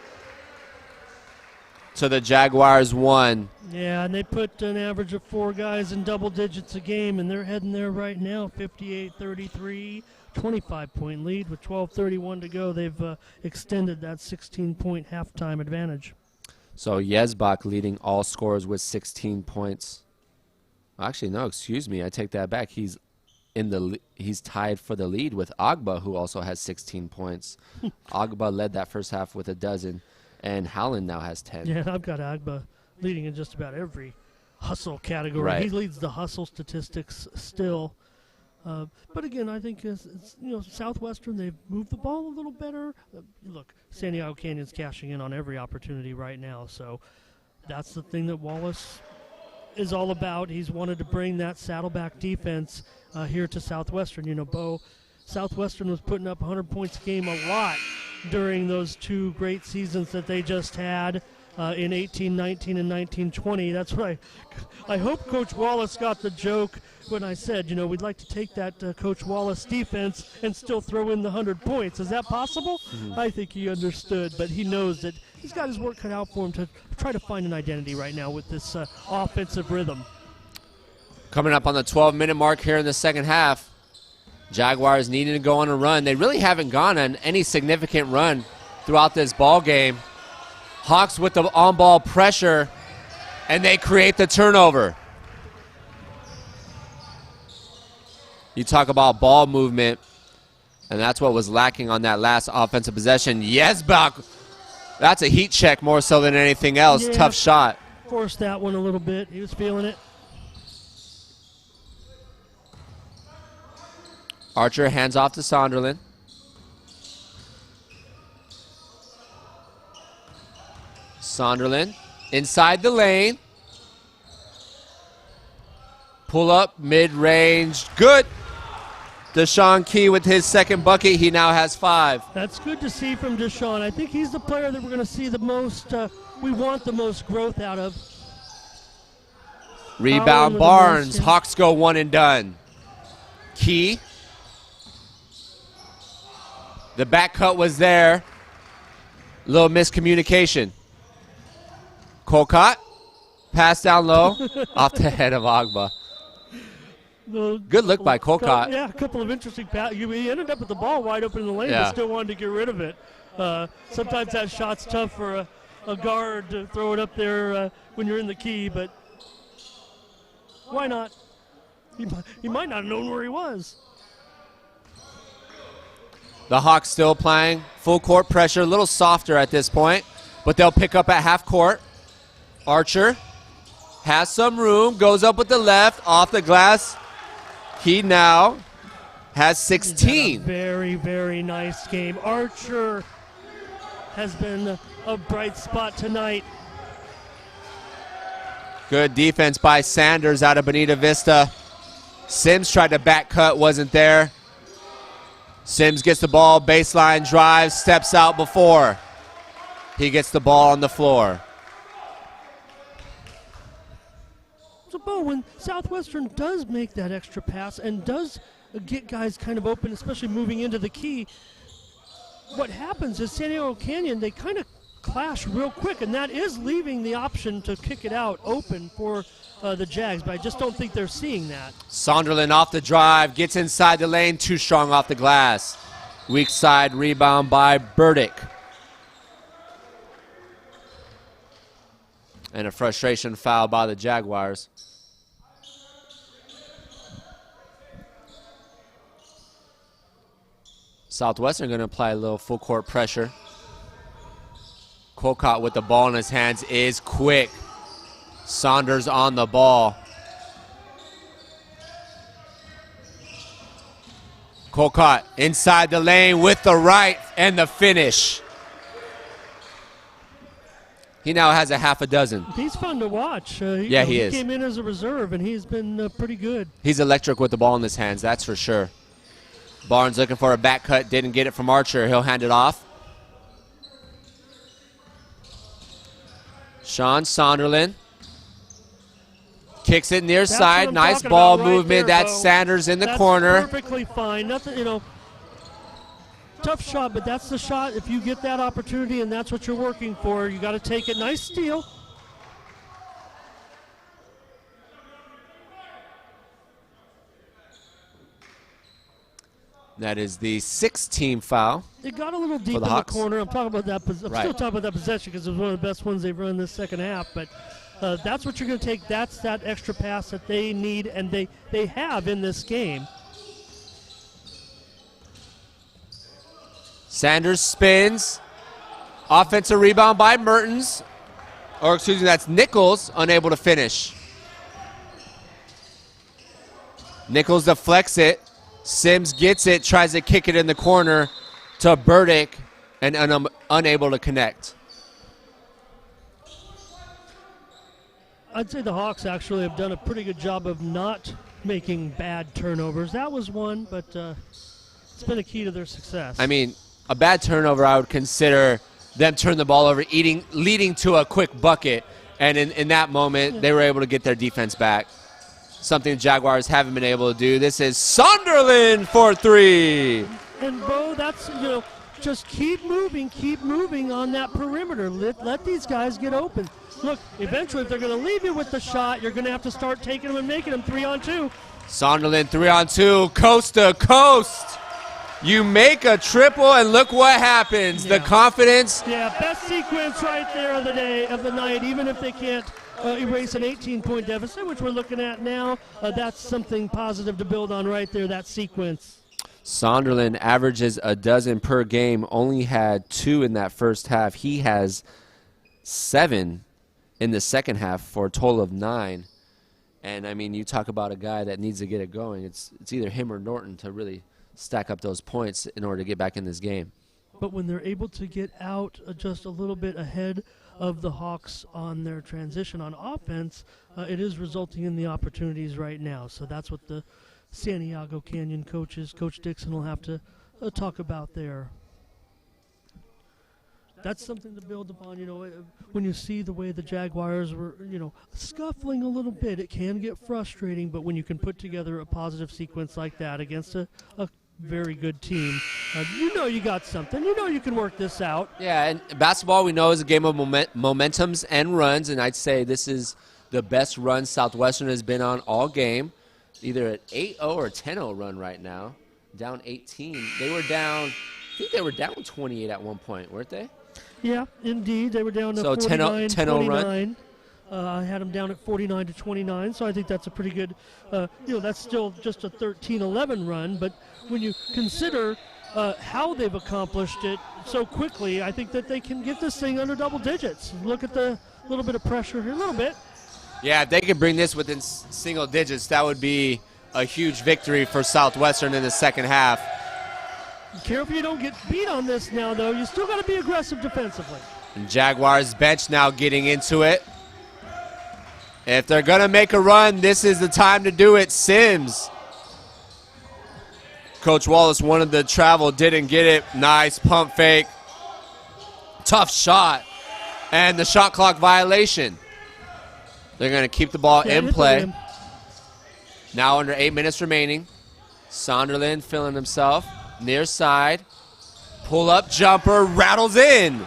To the Jaguars 1. Yeah, and they put an average of 4 guys in double digits a game, and they're heading there right now, 58-33, 25-point lead with 12:31 to go. They've extended that 16-point halftime advantage. So Yezbak leading all scorers with 16 points. Actually, no, excuse me. I take that back. He's tied for the lead with Agba, who also has 16 points. Agba led that first half with a dozen. And Howland now has 10. Yeah, I've got Agba leading in just about every hustle category. Right. He leads the hustle statistics still. But again, I think Southwestern, they've moved the ball a little better. Look, Santiago Canyon's cashing in on every opportunity right now. So that's the thing that Wallace is all about. He's wanted to bring that saddleback defense here to Southwestern. You know, Bo, Southwestern was putting up 100 points a game a lot during those 2 great seasons that they just had in 18-19 and 19-20. That's what I hope Coach Wallace got the joke when I said, we'd like to take that Coach Wallace defense and still throw in the 100 points. Is that possible? Mm-hmm. I think he understood, but he knows that he's got his work cut out for him to try to find an identity right now with this offensive rhythm. Coming up on the 12-minute mark here in the second half. Jaguars needing to go on a run. They really haven't gone on any significant run throughout this ball game. Hawks with the on-ball pressure, and they create the turnover. You talk about ball movement, and that's what was lacking on that last offensive possession. Yezbak, that's a heat check more so than anything else. Yeah, tough shot. Forced that one a little bit. He was feeling it. Archer hands off to Sonderland. Sonderland inside the lane. Pull up, mid-range, good. Deshaun Key with his second bucket. He now has 5. That's good to see from Deshaun. I think he's the player that we're going to see the most, we want the most growth out of. Rebound Barnes. Hawks go one and done. Key. The back cut was there. Little miscommunication. Colcott. Pass down low. Off the head of Agba. Good look by Colcott. Yeah, a couple of interesting passes. He ended up with the ball wide open in the lane, but still wanted to get rid of it. Sometimes that shot's tough for a guard to throw it up there when you're in the key, but why not? He might not have known where he was. The Hawks still playing full court pressure, a little softer at this point, but they'll pick up at half court. Archer has some room, goes up with the left, off the glass. He now has 16. Very, very nice game. Archer has been a bright spot tonight. Good defense by Sanders out of Bonita Vista. Sims tried to back cut, wasn't there. Sims gets the ball, baseline drive, steps out before he gets the ball on the floor. So, Bo, when Southwestern does make that extra pass and does get guys kind of open, especially moving into the key, what happens is Santiago Canyon, they kind of clash real quick, and that is leaving the option to kick it out open for the Jags, but I just don't think they're seeing that. Sonderland off the drive, gets inside the lane, too strong off the glass. Weak side rebound by Burdick. And a frustration foul by the Jaguars. Southwestern going to apply a little full court pressure. Colcott with the ball in his hands is quick. Saunders on the ball. Colcott inside the lane with the right and the finish. He now has a half a dozen. He fun to watch. He is. He came in as a reserve, and he's been pretty good. He's electric with the ball in his hands, that's for sure. Barnes looking for a back cut, didn't get it from Archer. He'll hand it off. Sean Sonderland kicks it near side. Nice ball movement. That's Sanders in the corner. Perfectly fine. Nothing, tough shot, but that's the shot. If you get that opportunity and that's what you're working for, you got to take it. Nice steal. That is the 6th team foul. It got a little deep in the corner. I'm talking about that. I'm still talking about that possession because it was one of the best ones they've run this second half. But that's what you're going to take. That's that extra pass that they need and they have in this game. Sanders spins. Offensive rebound by Mertens. Or excuse me, that's Nichols, unable to finish. Nichols deflects it. Sims gets it, tries to kick it in the corner to Burdick, and unable to connect. I'd say the Hawks actually have done a pretty good job of not making bad turnovers. That was one, but it's been a key to their success. I mean, a bad turnover, I would consider them turn the ball over, leading to a quick bucket, and in that moment, they were able to get their defense back. Something the Jaguars haven't been able to do. This is Sunderland for 3. And Bo, that's, just keep moving on that perimeter. Let these guys get open. Look, eventually if they're going to leave you with the shot, you're going to have to start taking them and making them 3-on-2. Sunderland 3-on-2, coast to coast. You make a triple and look what happens. Yeah. The confidence. Yeah, best sequence right there of the night, even if they can't erase an 18-point deficit, which we're looking at now. That's something positive to build on right there, that sequence. Sunderland averages a dozen per game, only had 2 in that first half. He has 7 in the second half for a total of 9. And, I mean, you talk about a guy that needs to get it going. It's either him or Norton to really stack up those points in order to get back in this game. But when they're able to get out just a little bit ahead of the Hawks on their transition on offense, it is resulting in the opportunities right now. So that's what the Santiago Canyon coaches, Coach Dixon, will have to talk about there. That's something to build upon. When you see the way the Jaguars were, scuffling a little bit, it can get frustrating, but when you can put together a positive sequence like that against a very good team, you got something. You can work this out. Yeah, and basketball we know is a game of momentums and runs, and I'd say this is the best run Southwestern has been on all game, either an 8-0 or a 10-0 run right now, down 18. They were down, I think they were down 28 at one point, weren't they? Yeah, indeed. They were down to so 49, 10-0 run. I had them down at 49-29, so I think that's a pretty good, that's still just a 13-11 run. But when you consider how they've accomplished it so quickly, I think that they can get this thing under double digits. Look at the little bit of pressure here, a little bit. Yeah, if they could bring this within single digits, that would be a huge victory for Southwestern in the second half. Careful you don't get beat on this now, though. You still got to be aggressive defensively. And Jaguars bench now getting into it. If they're going to make a run, this is the time to do it. Sims. Coach Wallace wanted the travel, didn't get it. Nice pump fake. Tough shot. And the shot clock violation. They're going to keep the ball in play. Now under 8 minutes remaining. Sonderland filling himself. Near side, pull-up jumper, rattles in.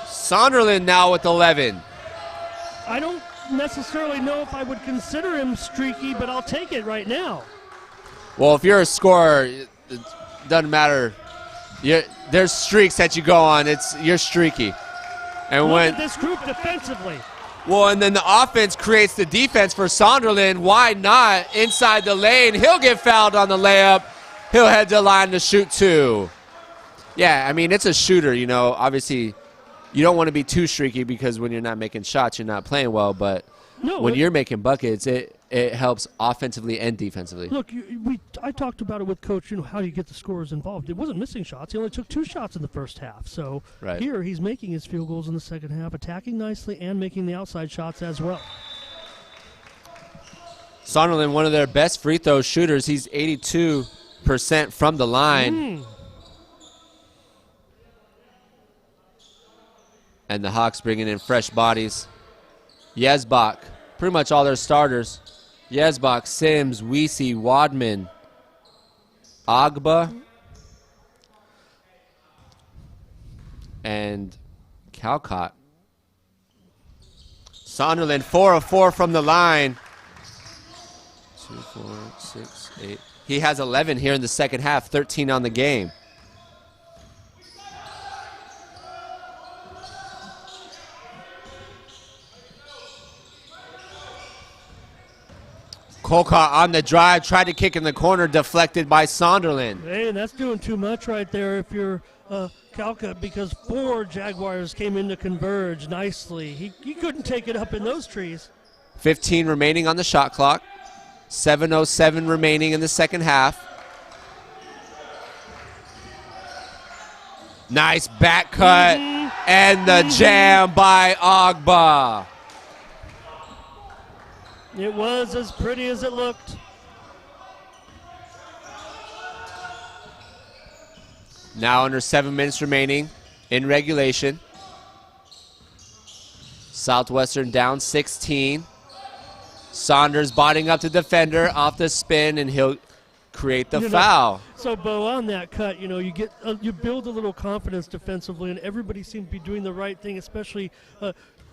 Sonderland now with 11. I don't necessarily know if I would consider him streaky, but I'll take it right now. Well, if you're a scorer, it doesn't matter. There's streaks that you go on. You're streaky. And Look at this group defensively. Well, and then the offense creates the defense for Sonderland. Why not? Inside the lane. He'll get fouled on the layup. He'll head to the line to shoot two. Yeah, I mean, it's a shooter, Obviously, you don't want to be too streaky because when you're not making shots, you're not playing well. But when you're making buckets, it helps offensively and defensively. Look, I talked about it with Coach, how do you get the scorers involved? It wasn't missing shots. He only took 2 shots in the first half. So Here he's making his field goals in the second half, attacking nicely and making the outside shots as well. Sonderland, one of their best free throw shooters. He's 82% from the line. And the Hawks bringing in fresh bodies. Yesbach, pretty much all their starters. Yesbach, Sims, Weesey, Wadman, Agba, and Calcott. Sonderland, 4 of 4 from the line. 2, 4, 6, 8. He has 11 here in the second half, 13 on the game. Colcott on the drive, tried to kick in the corner, deflected by Sonderland. Hey, that's doing too much right there if you're Calcutta, because 4 Jaguars came in to converge nicely. He couldn't take it up in those trees. 15 remaining on the shot clock. 7:07 remaining in the second half. Nice back cut and the jam by Agba. It was as pretty as it looked. Now under 7 minutes remaining in regulation. Southwestern down 16. Saunders botting up the defender off the spin, and he'll create the foul. So, Bo, on that cut, you build a little confidence defensively, and everybody seemed to be doing the right thing, especially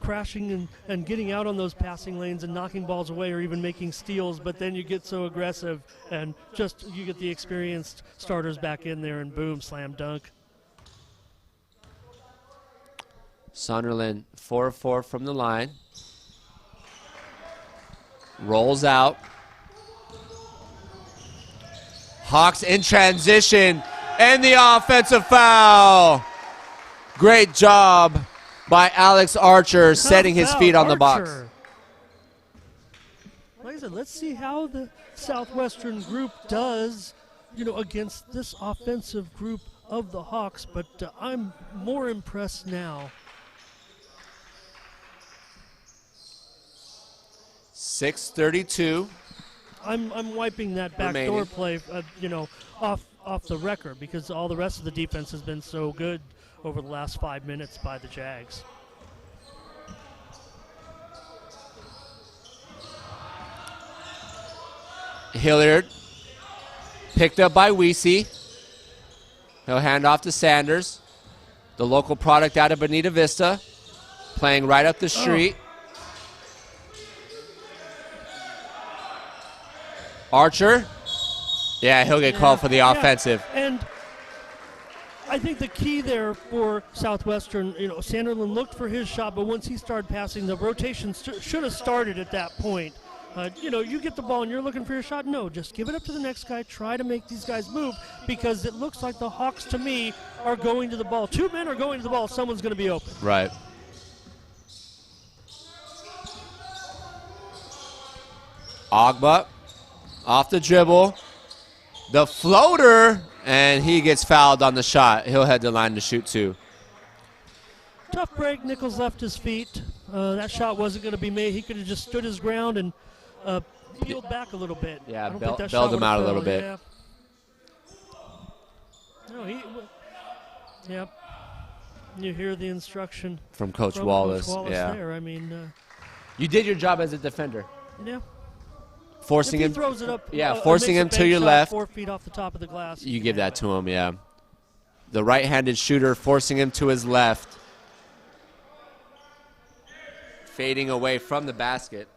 crashing and getting out on those passing lanes and knocking balls away or even making steals. But then you get so aggressive and you get the experienced starters back in there, and boom, slam dunk. Sunderland 4 of 4 from the line. Rolls out. Hawks in transition, and the offensive foul. Great job by Alex Archer setting his feet on the box. Like I said, let's see how the Southwestern group does, against this offensive group of the Hawks, but I'm more impressed now. 6:32. I'm wiping that backdoor play, off the record because all the rest of the defense has been so good over the last 5 minutes by the Jags. Hilliard picked up by Weesey. He'll hand off to Sanders, the local product out of Bonita Vista, playing right up the street. Archer. Yeah, he'll get called for the offensive. And I think the key there for Southwestern, Sanderlin looked for his shot, but once he started passing, the rotation should have started at that point. You get the ball and you're looking for your shot. No, just give it up to the next guy. Try to make these guys move because it looks like the Hawks, to me, are going to the ball. 2 men are going to the ball. Someone's going to be open. Right. Ogba off the dribble. The floater, and he gets fouled on the shot. He'll head to the line to shoot two. Tough break. Nichols left his feet. That shot wasn't going to be made. He could have just stood his ground and peeled back a little bit. Yeah, bailed him out a little bit. Yeah. No, Yep. You hear the instruction from Coach Wallace. Yeah. There. I mean, you did your job as a defender. Yeah. Forcing if he him. Throws it up. Forcing him to your left. 4 feet off the top of the glass. You give that to him. Yeah. The right-handed shooter forcing him to his left. Fading away from the basket.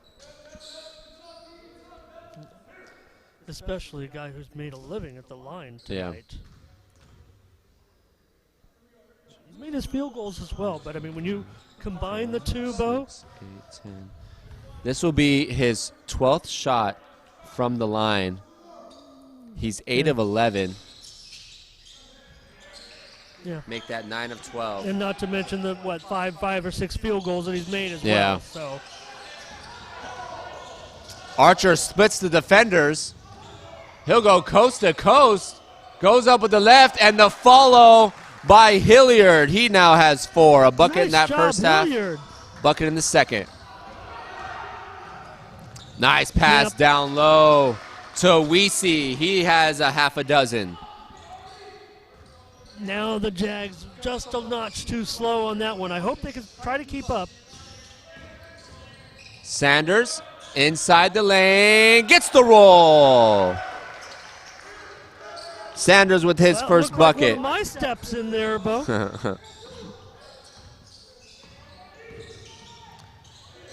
Especially a guy who's made a living at the line tonight. Yeah. He's made his field goals as well, but I mean, when you combine the two, Bo. 6, 8, 10. This will be his 12th shot from the line. He's 8 of 11. Yeah. Make that 9 of 12. And not to mention the, 5 or 6 field goals that he's made as well. So Archer splits the defenders. He'll go coast to coast. Goes up with the left, and the follow by Hilliard. He now has 4. A bucket in that first half. Bucket in the second. Nice pass down low to Weesey. He has a half a dozen. Now the Jags just a notch too slow on that one. I hope they can try to keep up. Sanders inside the lane. Gets the roll. Sanders with his first bucket. Like one of my steps in there, Bo.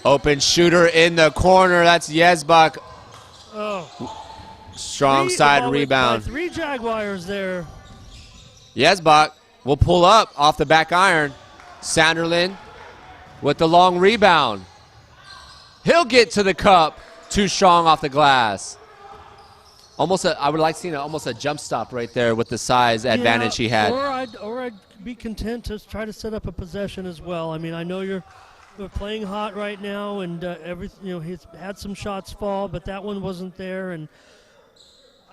Open shooter in the corner. That's Yezbak. Oh. Strong side rebound. 3 Jaguars there. Yezbak will pull up off the back iron. Sanderlin with the long rebound. He'll get to the cup. Too strong off the glass. I would like seeing almost a jump stop right there with the size advantage he had. Or I'd be content to try to set up a possession as well. I mean, I know you're playing hot right now, and he's had some shots fall, but that one wasn't there. And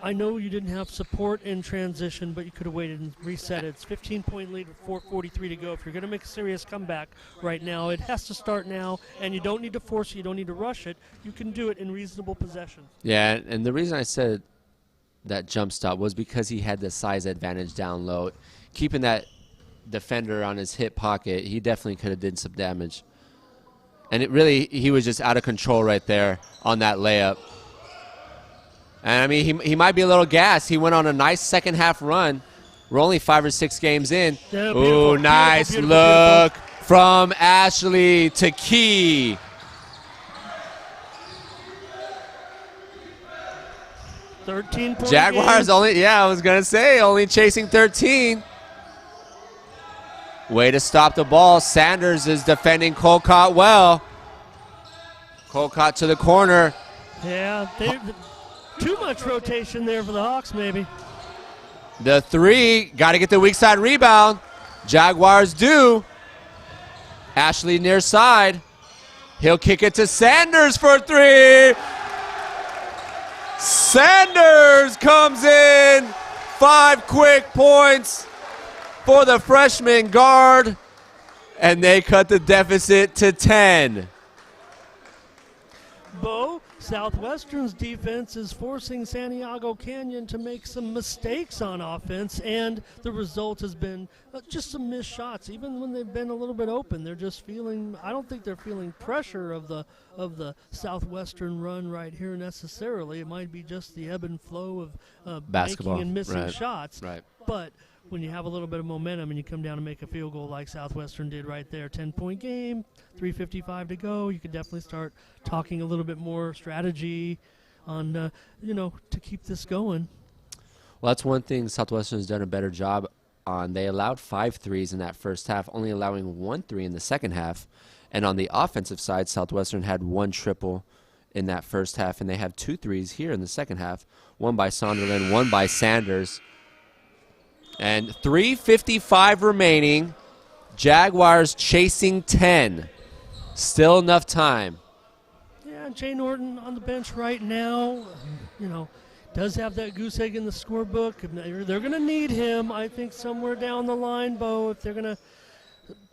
I know you didn't have support in transition, but you could have waited and reset it. It's 15-point lead with 4:43 to go. If you're going to make a serious comeback right now, it has to start now, and you don't need to force it. You don't need to rush it. You can do it in reasonable possessions. Yeah, and the reason I said that jump stop was because he had the size advantage down low. Keeping that defender on his hip pocket, he definitely could have did some damage. And he was just out of control right there on that layup. And, I mean, he might be a little gassed. He went on a nice second half run. We're only 5 or 6 games in. Yeah, ooh, nice look from Ashley to Key. Jaguars only chasing 13. Way to stop the ball. Sanders is defending Colcott well. Colcott to the corner. Yeah, too much rotation there for the Hawks, maybe. The 3, got to get the weak side rebound. Jaguars do. Ashley near side. He'll kick it to Sanders for 3. Sanders comes in. 5 quick points for the freshman guard. And they cut the deficit to 10. Bo, Southwestern's defense is forcing Santiago Canyon to make some mistakes on offense, and the result has been just some missed shots. Even when they've been a little bit open, they're just feeling, I don't think they're feeling pressure of the Southwestern run right here necessarily. It might be just the ebb and flow of basketball making and missing right. shots. Right. But when you have a little bit of momentum and you come down and make a field goal like Southwestern did right there, 10-point game, 3:55 to go, you could definitely start talking a little bit more strategy on, to keep this going. Well, that's one thing Southwestern has done a better job on. They allowed 5 threes in that first half, only allowing 1 3 in the second half. And on the offensive side, Southwestern had 1 triple in that first half, and they have 2 threes here in the second half, 1 by Sonderland, 1 by Sanders. And 3:55 remaining. Jaguars chasing 10. Still enough time. Yeah, Jay Norton on the bench right now, does have that goose egg in the scorebook. They're going to need him, I think, somewhere down the line, Bo, if they're going to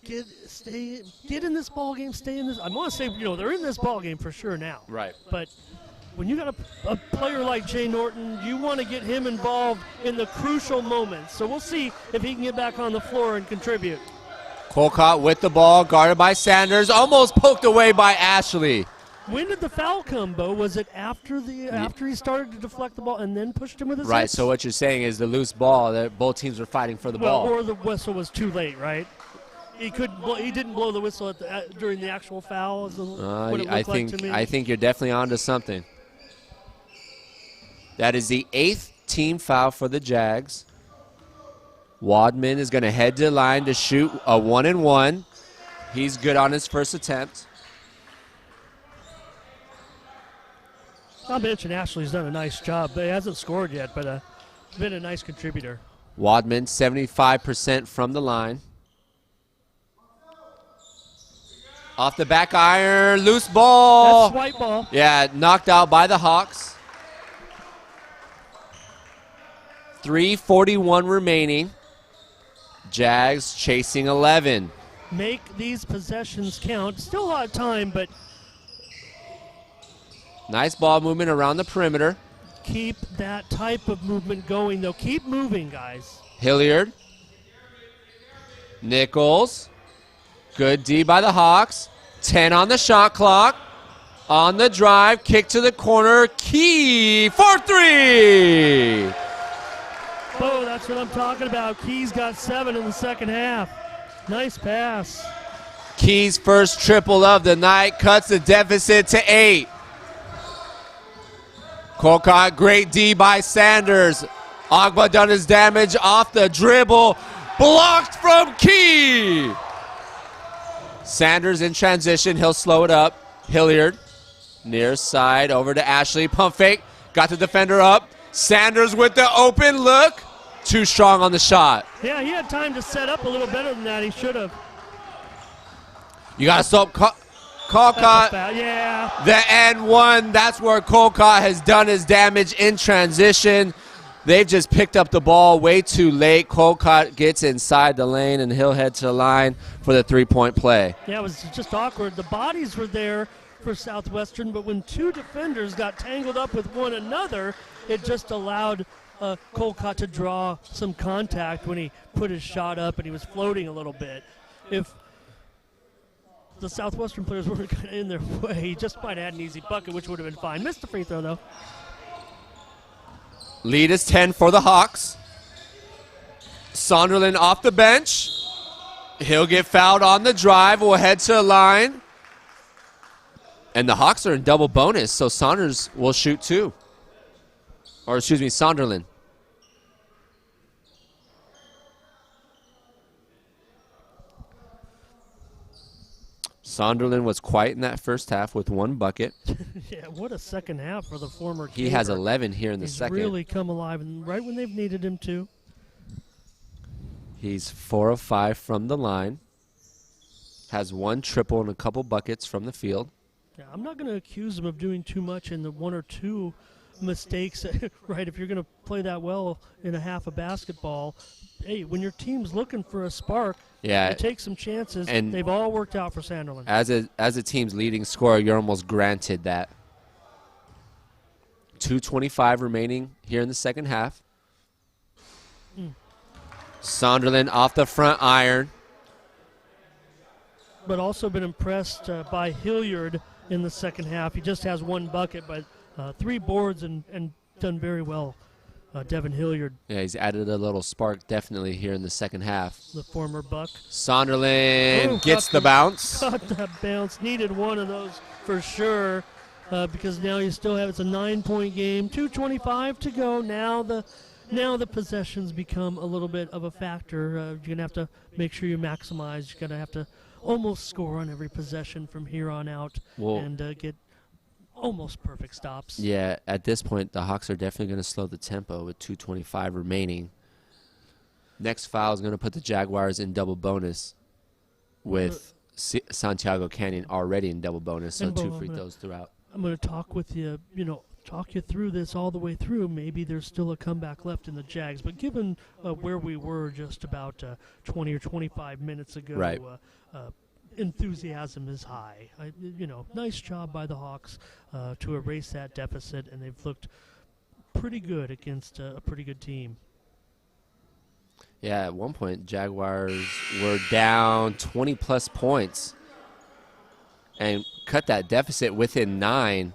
get in this ball game, stay in this. I want to say, they're in this ball game for sure now. Right. But when you got a player like Jay Norton, you want to get him involved in the crucial moments. So we'll see if he can get back on the floor and contribute. Colcott with the ball, guarded by Sanders, almost poked away by Ashley. When did the foul come, Bo? Was it after he started to deflect the ball and then pushed him with his Right, hips? so what you're saying is the loose ball, that both teams were fighting for the ball. Or the whistle was too late, right? He didn't blow the whistle during the actual foul. I think you're definitely onto something. That is the 8th team foul for the Jags. Wadman is going to head to the line to shoot a 1-and-1. He's good on his first attempt. I'll mention Ashley's done a nice job. He hasn't scored yet, but been a nice contributor. Wadman, 75% from the line. Off the back iron, loose ball. That's white ball. Yeah, knocked out by the Hawks. 3:41 remaining. Jags chasing 11. Make these possessions count. Still a lot of time, but nice ball movement around the perimeter. Keep that type of movement going, though. Keep moving, guys. Hilliard. Nichols. Good D by the Hawks. 10 on the shot clock. On the drive, kick to the corner. Key for 3. Oh, that's what I'm talking about. Key's got 7 in the second half. Nice pass. Key's first triple of the night cuts the deficit to 8. Colcott, great D by Sanders. Agba done his damage off the dribble. Blocked from Key. Sanders in transition. He'll slow it up. Hilliard, near side, over to Ashley. Pump fake. Got the defender up. Sanders with the open look. Too strong on the shot. Yeah, he had time to set up a little better than that. He should have. You got to stop Colcott. Yeah. The N1. That's where Colcott has done his damage in transition. They've just picked up the ball way too late. Colcott gets inside the lane, and he'll head to the line for the 3-point play. Yeah, it was just awkward. The bodies were there for Southwestern, but when 2 defenders got tangled up with one another, it just allowed Colcott to draw some contact when he put his shot up and he was floating a little bit. If the Southwestern players weren't kind of in their way, he just might have had an easy bucket, which would have been fine. Missed the free throw, though. Lead is 10 for the Hawks. Sonderland off the bench. He'll get fouled on the drive. We'll head to the line. And the Hawks are in double bonus, so Saunders will shoot 2. Or, excuse me, Sonderland. Sonderland was quiet in that first half with 1 bucket. Yeah, what a second half for the former He has 11 here in the second. He's really come alive, and right when they've needed him to. He's 4 of 5 from the line. Has 1 triple and a couple buckets from the field. Yeah, I'm not going to accuse him of doing too much in the 1 or 2 mistakes, right? If you're going to play that well in a half of basketball, hey, when your team's looking for a spark, yeah, you take some chances. And they've all worked out for Sanderland. As a team's leading scorer, you're almost granted that. 2:25 remaining here in the second half. Sonderland off the front iron. But also been impressed by Hilliard in the second half. He just has one bucket, but 3 boards and done very well. Devin Hilliard. Yeah, he's added a little spark definitely here in the second half. The former Buck. Sonderland gets the bounce. Got that bounce. Needed one of those for sure because now you still have, it's a 9-point game. 2:25 to go. Now the possessions become a little bit of a factor. You're going to have to make sure you maximize. You're going to have to almost score on every possession from here on out and get almost perfect stops. Yeah, at this point, the Hawks are definitely going to slow the tempo with 2:25 remaining. Next foul is going to put the Jaguars in double bonus with Santiago Canyon already in double bonus, so 2 free throws throughout. I'm going to talk with you, talk you through this all the way through. Maybe there's still a comeback left in the Jags, but given where we were just about 20 or 25 minutes ago, right. Enthusiasm is high. Nice job by the Hawks to erase that deficit, and they've looked pretty good against a pretty good team. Yeah, at one point, Jaguars were down 20-plus points and cut that deficit within 9.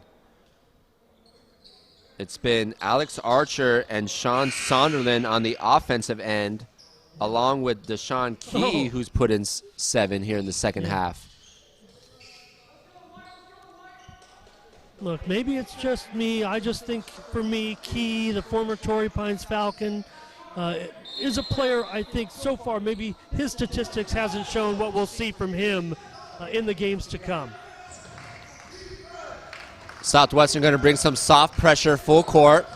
It's been Alex Archer and Sean Sonderland on the offensive end, along with Deshaun Key, who's put in 7 here in the second half. Look, maybe it's just me. I just think, for me, Key, the former Torrey Pines Falcon, is a player, I think, so far, maybe his statistics hasn't shown what we'll see from him in the games to come. Southwestern going to bring some soft pressure full court,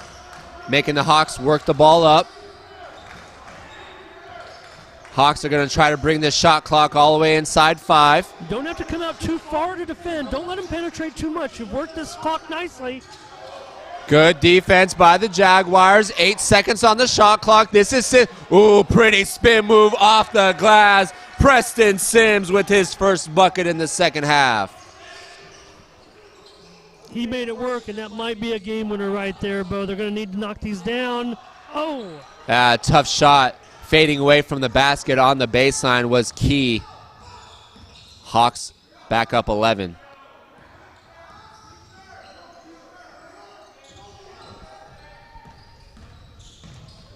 making the Hawks work the ball up. Hawks are going to try to bring this shot clock all the way inside 5. You don't have to come out too far to defend. Don't let them penetrate too much. You've worked this clock nicely. Good defense by the Jaguars. 8 seconds on the shot clock. This is pretty spin move off the glass. Preston Sims with his first bucket in the second half. He made it work, and that might be a game winner right there, Bo. They're going to need to knock these down. Tough shot. Fading away from the basket on the baseline was Key. Hawks back up 11.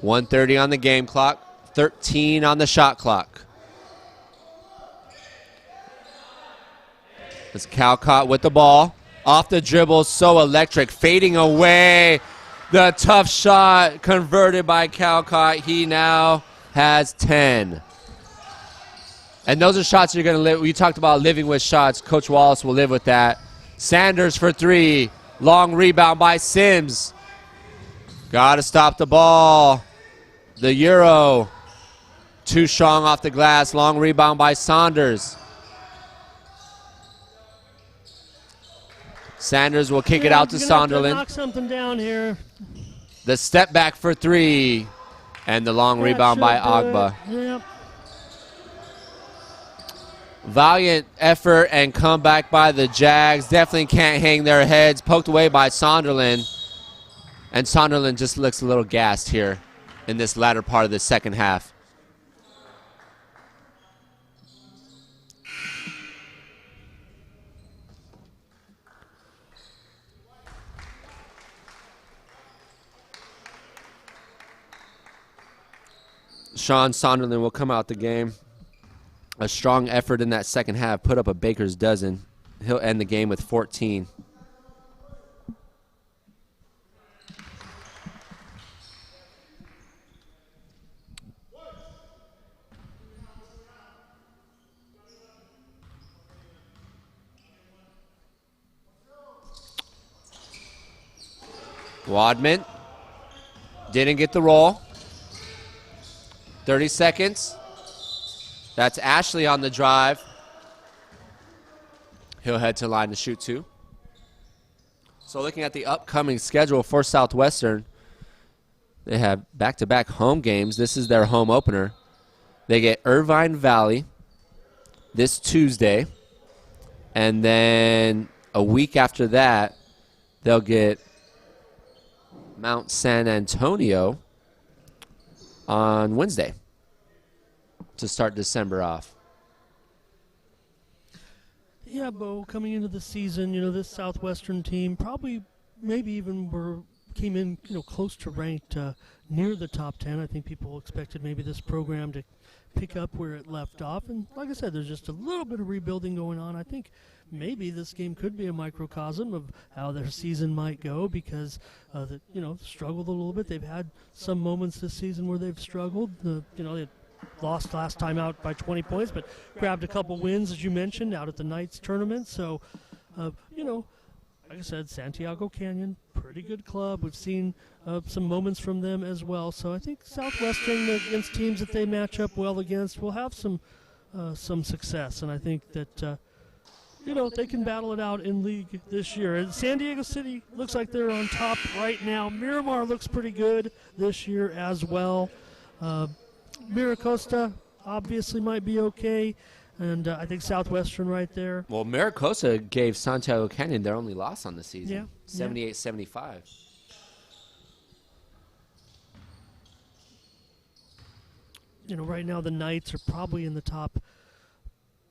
.130 on the game clock, 13 on the shot clock. It's Calcott with the ball. Off the dribble, so electric. Fading away. The tough shot converted by Calcott. He now has 10. And those are shots you're going to live. We talked about living with shots. Coach Wallace will live with that. Sanders for 3. Long rebound by Sims. Got to stop the ball. The Euro. Too strong off the glass. Long rebound by Saunders. Sanders will kick it out to Sonderland. Knock something down here. The step back for 3. And the long rebound by Agba. Yep. Valiant effort and comeback by the Jags. Definitely can't hang their heads. Poked away by Sonderland. And Sonderland just looks a little gassed here in this latter part of the second half. Sean Sonderland will come out the game. A strong effort in that second half. Put up a baker's dozen. He'll end the game with 14. Wadman didn't get the roll. 30 seconds. That's Ashley on the drive. He'll head to line to shoot 2. So looking at the upcoming schedule for Southwestern, they have back-to-back home games. This is their home opener. They get Irvine Valley this Tuesday. And then a week after that, they'll get Mount San Antonio on Wednesday to start December off. Yeah, Bo, coming into the season, this Southwestern team probably maybe even came in, close to ranked near the top 10. I think people expected maybe this program to pick up where it left off. And like I said, there's just a little bit of rebuilding going on. I think maybe this game could be a microcosm of how their season might go because, struggled a little bit. They've had some moments this season where they've struggled. They lost last time out by 20 points, but grabbed a couple wins, as you mentioned, out at the Knights tournament. So, like I said, Santiago Canyon, pretty good club. We've seen some moments from them as well. So I think Southwestern, against teams that they match up well against, will have some success. And I think that, they can battle it out in league this year. And San Diego City looks like they're on top right now. Miramar looks pretty good this year as well. Miracosta obviously might be okay. And I think Southwestern right there. Well, Maricosa gave Santiago Canyon their only loss on the season. Yeah. 78-75. Right now the Knights are probably in the top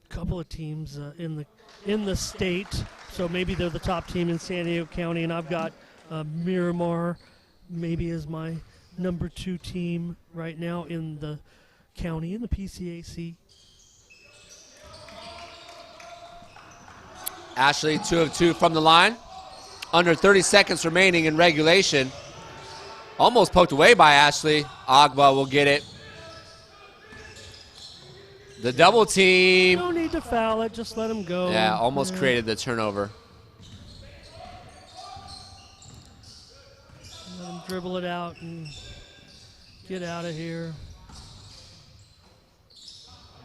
couple of teams in the state. So maybe they're the top team in San Diego County, and I've got Miramar maybe as my number 2 team right now in the county in the PCAC. Ashley, 2 of 2 from the line. Under 30 seconds remaining in regulation. Almost poked away by Ashley. Agba will get it. The double team. No need to foul it. Just let him go. Yeah, almost created the turnover. Let him dribble it out and get out of here.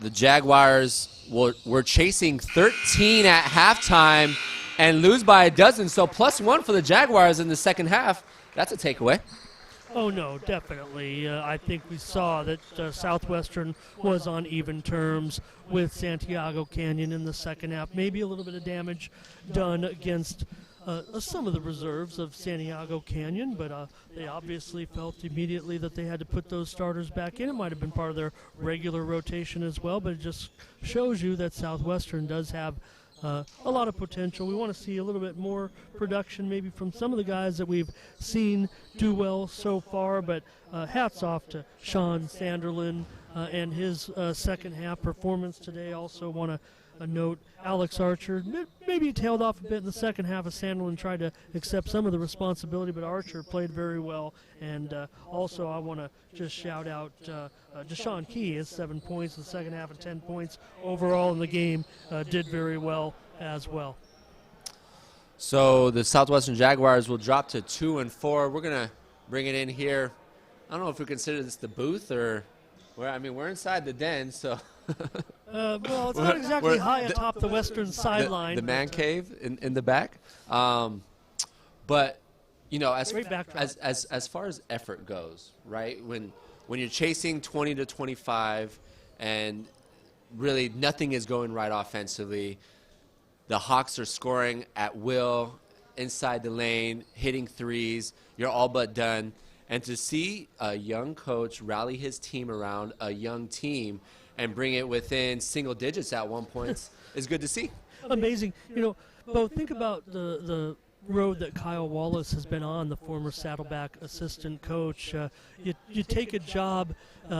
The Jaguars were chasing 13 at halftime and lose by a dozen. So +1 for the Jaguars in the second half. That's a takeaway. Oh, no, definitely. I think we saw that Southwestern was on even terms with Santiago Canyon in the second half. Maybe a little bit of damage done against some of the reserves of Santiago Canyon, but they obviously felt immediately that they had to put those starters back in. It might have been part of their regular rotation as well, but it just shows you that Southwestern does have a lot of potential. We want to see a little bit more production maybe from some of the guys that we've seen do well so far, but hats off to Sean Sanderlin and his second half performance today. Also want to note Alex Archer. Maybe he tailed off a bit in the second half as Sanderlin tried to accept some of the responsibility, but Archer played very well. And also I want to just shout out Deshaun Key. His 7 points in the second half and 10 points overall in the game did very well as well. So the Southwestern Jaguars will drop to 2-4. We're going to bring it in here. I don't know if we consider this the booth or we're inside the den, so. Well, it's not exactly high atop the western sideline. The man cave in the back. But, as far as effort goes, right, when you're chasing 20 to 25 and really nothing is going right offensively, the Hawks are scoring at will inside the lane, hitting threes, you're all but done. And to see a young coach rally his team around a young team and bring it within single digits at one point is good to see. Amazing. Bo, think about the road that Kyle Wallace has been on, the former Saddleback assistant coach. You take a job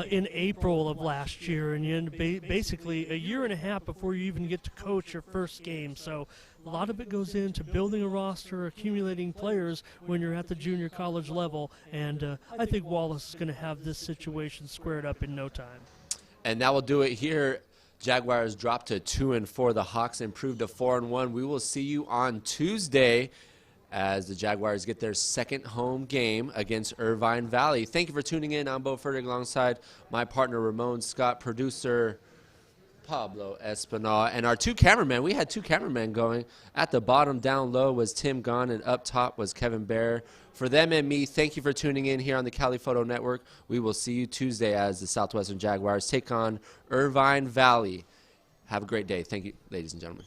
in April of last year, and you end basically a year and a half before you even get to coach your first game. So a lot of it goes into building a roster, accumulating players when you're at the junior college level, and I think Wallace is going to have this situation squared up in no time. And that will do it here. Jaguars dropped to 2-4. The Hawks improved to 4-1. We will see you on Tuesday as the Jaguars get their second home game against Irvine Valley. Thank you for tuning in. I'm Bo Fertig alongside my partner Ramon Scott, producer Pablo Espinal, and our 2 cameramen. We had 2 cameramen going. At the bottom down low was Tim Gunn, and up top was Kevin Bear. For them and me, thank you for tuning in here on the Cali Photo Network. We will see you Tuesday as the Southwestern Jaguars take on Irvine Valley. Have a great day. Thank you, ladies and gentlemen.